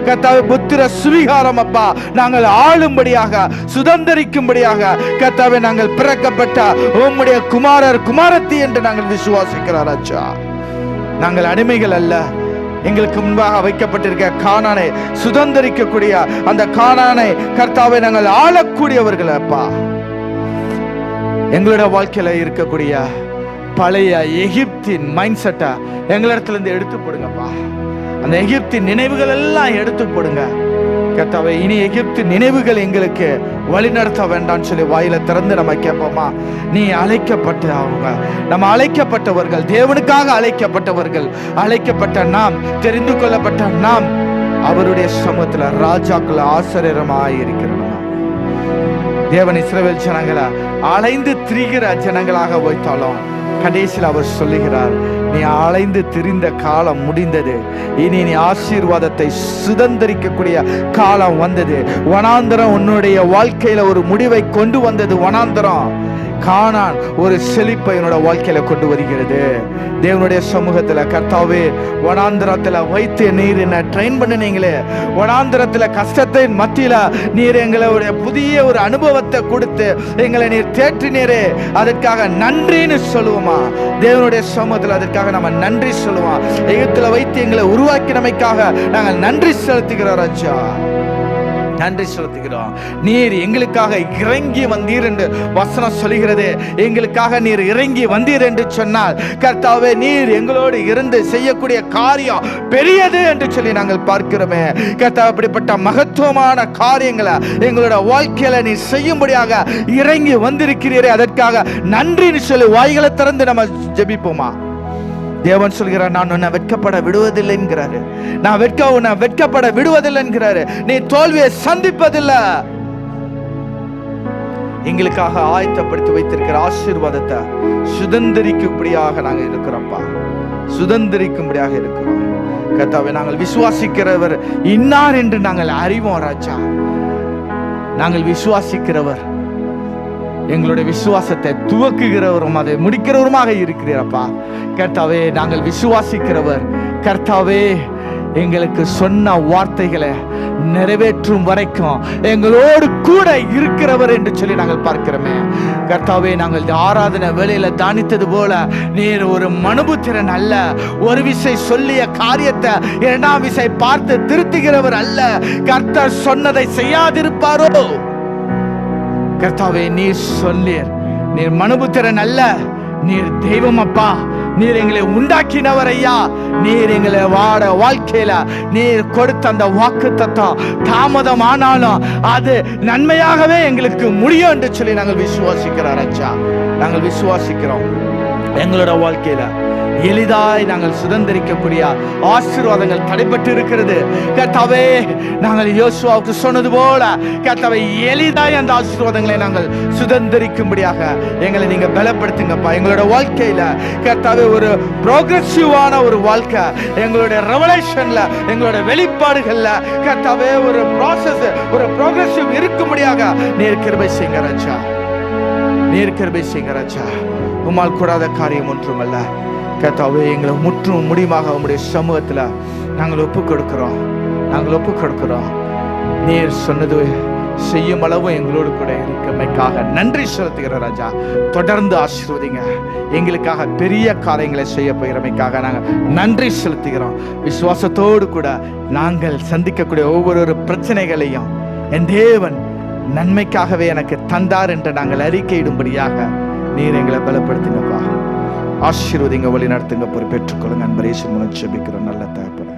கர்த்தாவே புத்திர சுவிகாரம் அப்பா, நாங்கள் ஆளும்படியாக சுதந்திரிக்கும்படியாக கர்த்தாவே நாங்கள் பிறக்கப்பட்ட உம்முடைய குமாரர் குமாரத்தி என்று நாங்கள் விசுவாசிக்கிறார் ராஜா. நாங்கள் அடிமைகள் அல்ல, எங்களுக்கு முன்பாக வைக்கப்பட்டிருக்க கானானை சுதந்திரிக்கக்கூடிய அந்த கானானை கர்த்தாவை நாங்கள் ஆளக்கூடியவர்கள் அப்பா. எங்களுடைய வாழ்க்கையில இருக்கக்கூடிய பழைய எகிப்தின் மைண்ட் செட்டை எங்களிடத்துல இருந்து எடுத்து போடுங்கப்பா. அந்த எகிப்தின் நினைவுகள் எல்லாம் எடுத்து போடுங்க கர்த்தாவே. இனி எகிப்து நினைவுகள் எங்களுக்கு வழி நடத்த வேண்டாம்னு சொல்லி வாயில திறந்து நம்ம கேட்போமா? நீ அழைக்கப்பட்டவங்க, நம்ம அழைக்கப்பட்டவர்கள், தேவனுக்காக அழைக்கப்பட்டவர்கள், அழைக்கப்பட்ட நாம், தெரிந்து கொள்ளப்பட்ட நாம் அவருடைய சமூகத்துல ராஜாக்கள் ஆசிரியரமாய் இருக்கிறோம். தேவன் இஸ்ரவேல் ஜனங்களை அலைந்து திரிகிற ஜனங்களாக வைத்தாலும் கடைசியில் அவர் சொல்லுகிறார், நீ அலைந்து திரிந்த காலம் முடிந்தது, இனி நீ ஆசீர்வாதத்தை சுதந்திரிக்கக்கூடிய காலம் வந்தது. வனாந்தரம் உன்னுடைய வாழ்க்கையில ஒரு முடிவை கொண்டு வந்தது. வனாந்தரம் கானான் ஒரு செழிப்பை என்னோட வாழ்க்கையில கொண்டு வருகிறது. தேவனுடைய சமூகத்துல கர்த்தாவே, வனாந்திரத்துல வைத்து நீர் என்ன ட்ரெயின் பண்ணினீங்களே, வனாந்திரத்துல கஷ்டத்தின் மத்தியில நீர் எங்களுடைய புதிய ஒரு அனுபவத்தை கொடுத்து எங்களை நீர் தேற்றினீரே, அதற்காக நன்றின்னு சொல்லுவோமா? தேவனுடைய சமூகத்துல அதற்காக நம்ம நன்றி சொல்லுவோம். எகிப்துல வைத்து எங்களை உருவாக்கினமைக்காக நாங்கள் நன்றி செலுத்துகிறோம் ராஜா. நன்றி செலுத்துகிறோம். நீர் எங்களுக்காக இறங்கி வந்தீர் என்று வசனம் சொல்கிறது. எங்களுக்காக நீர் இறங்கி வந்தீர் என்று சொன்னால் கர்த்தாவே, நீர் எங்களோடு இருந்து செய்யக்கூடிய காரியம் பெரியது என்று சொல்லி நாங்கள் பார்க்கிறோமே. கர்த்தாவே, அப்படிப்பட்ட மகத்துவமான காரியங்களை எங்களோட வாழ்க்கையில நீ செய்யும்படியாக இறங்கி வந்திருக்கிறீரே, அதற்காக நன்றின்னு சொல்லி வாய்களை திறந்து நம்ம ஜெபிப்போமா? தேவன் சொல்கிறார், நான் உன்னை வெட்கப்பட விடுவதில்லை என்கிறாரு. நான் உன்னை வெட்கப்பட விடுவதில்லை என்கிறாரு. நீ தோல்வியை சந்திப்பதில்லை. எங்களுக்காக ஆயத்தப்படுத்தி வைத்திருக்கிற ஆசீர்வாதத்தை சுதந்திரிக்கும்படியாக நாங்கள் இருக்கிறோம்ப்பா. சுதந்திரிக்கும்படியாக இருக்கிறோம். கர்த்தாவே, நாங்கள் விசுவாசிக்கிறவர் இன்னார் என்று நாங்கள் அறிவோம் ராஜா. நாங்கள் விசுவாசிக்கிறவர் எங்களுடைய விசுவாசத்தை துவக்குகிறவரும் அதை முடிக்கிறவருமாக இருக்கிறீரப்பா. கர்த்தாவே, நாங்கள் விசுவாசிக்கிறவர் கர்த்தாவே, எங்களுக்கு சொன்ன வார்த்தைகளை நிறைவேற்றும் வரைக்கும் எங்களோடு கூட இருக்கிறவர் என்று சொல்லி நாங்கள் பார்க்கிறோமே. கர்த்தாவே, நாங்கள் ஆராதனை வேளையில தானித்தது போல நீர் ஒரு மனுபுத்திரன் அல்ல. ஒரு விசை சொல்லிய காரியத்தை இரண்டாம் விசை பார்த்து திருத்துகிறவர் அல்ல. கர்த்தர் சொன்னதை செய்யாதிருப்பாரோ? கர்த்தாவே, நீர் சொல்லீர், நீர் மனுபுத்திரன் அல்ல, நீர் தெய்வம் அப்பா. நீர் எங்களை உண்டாக்கினவர் ஐயா. நீர் எங்களை வாழ்க்கையில நீர் கொடுத்த அந்த வாக்குத்தத்தம் தாமதம் ஆனாலும் அது நன்மையாகவே எங்களுக்கு முடியும் என்று சொல்லி நாங்கள் விசுவாசிக்கிறோம் ராஜா. நாங்கள் விசுவாசிக்கிறோம். எங்களோட வாழ்க்கையில எளிதாய் நாங்கள் சுதந்திரிக்கக்கூடிய ஆசீர்வாதங்கள் தடைபட்டு இருக்கிறது. கர்த்தாவே, நாங்கள் யோசுவாவுக்கு சொன்னது போல கர்த்தாவே, எளிதாய் அந்த ஆசீர்வாதங்களை நாங்கள் சுதந்திரிக்கும்படியாக எங்களை நீங்க பலப்படுத்துங்கப்பா. எங்களோட வாழ்க்கையில கர்த்தாவே, ஒரு ப்ரோக்ரெசிவான ஒரு வாழ்க்கை, எங்களுடைய ரெவலேஷன்ல, எங்களோட வெளிப்பாடுகள்ல கர்த்தாவே, ஒரு ப்ராசஸ், ஒரு ப்ரோக்ரெசிவ் இருக்கும்படியாக நீர் கிருபை செய்யுங்க ராஜா. நீர் கிருபை செய்யுங்க ராஜா. உம்மால் கூடாத காரியம் ஒன்றுமல்ல. கர்த்தாவே, எங்களை முற்றும் முடியுமாக உம்முடைய சமூகத்தில் நாங்கள் ஒப்பு கொடுக்கிறோம். நீர் சொன்னது செய்யும் அளவு எங்களோடு கூட இருக்கமைக்காக நன்றி செலுத்துகிறோம் ராஜா. தொடர்ந்து ஆசீர்வதிங்க. எங்களுக்காக பெரிய காரியங்களை செய்ய போகிறமைக்காக நாங்கள் நன்றி செலுத்துகிறோம். விசுவாசத்தோடு கூட நாங்கள் சந்திக்கக்கூடிய ஒவ்வொரு பிரச்சனைகளையும் என் தேவன் நன்மைக்காகவே எனக்கு தந்தார் என்று நாங்கள் அறிக்கையிடும்படியாக நீர் எங்களை பலப்படுத்துங்கப்பா. ஆசீர்வதிங்க, வழி நடத்துங்க, பொறுப்பேற்றுக் கொள்ளுங்க. அன்பரே, ஜெபிக்கிறோம் நல்ல தகப்பனே.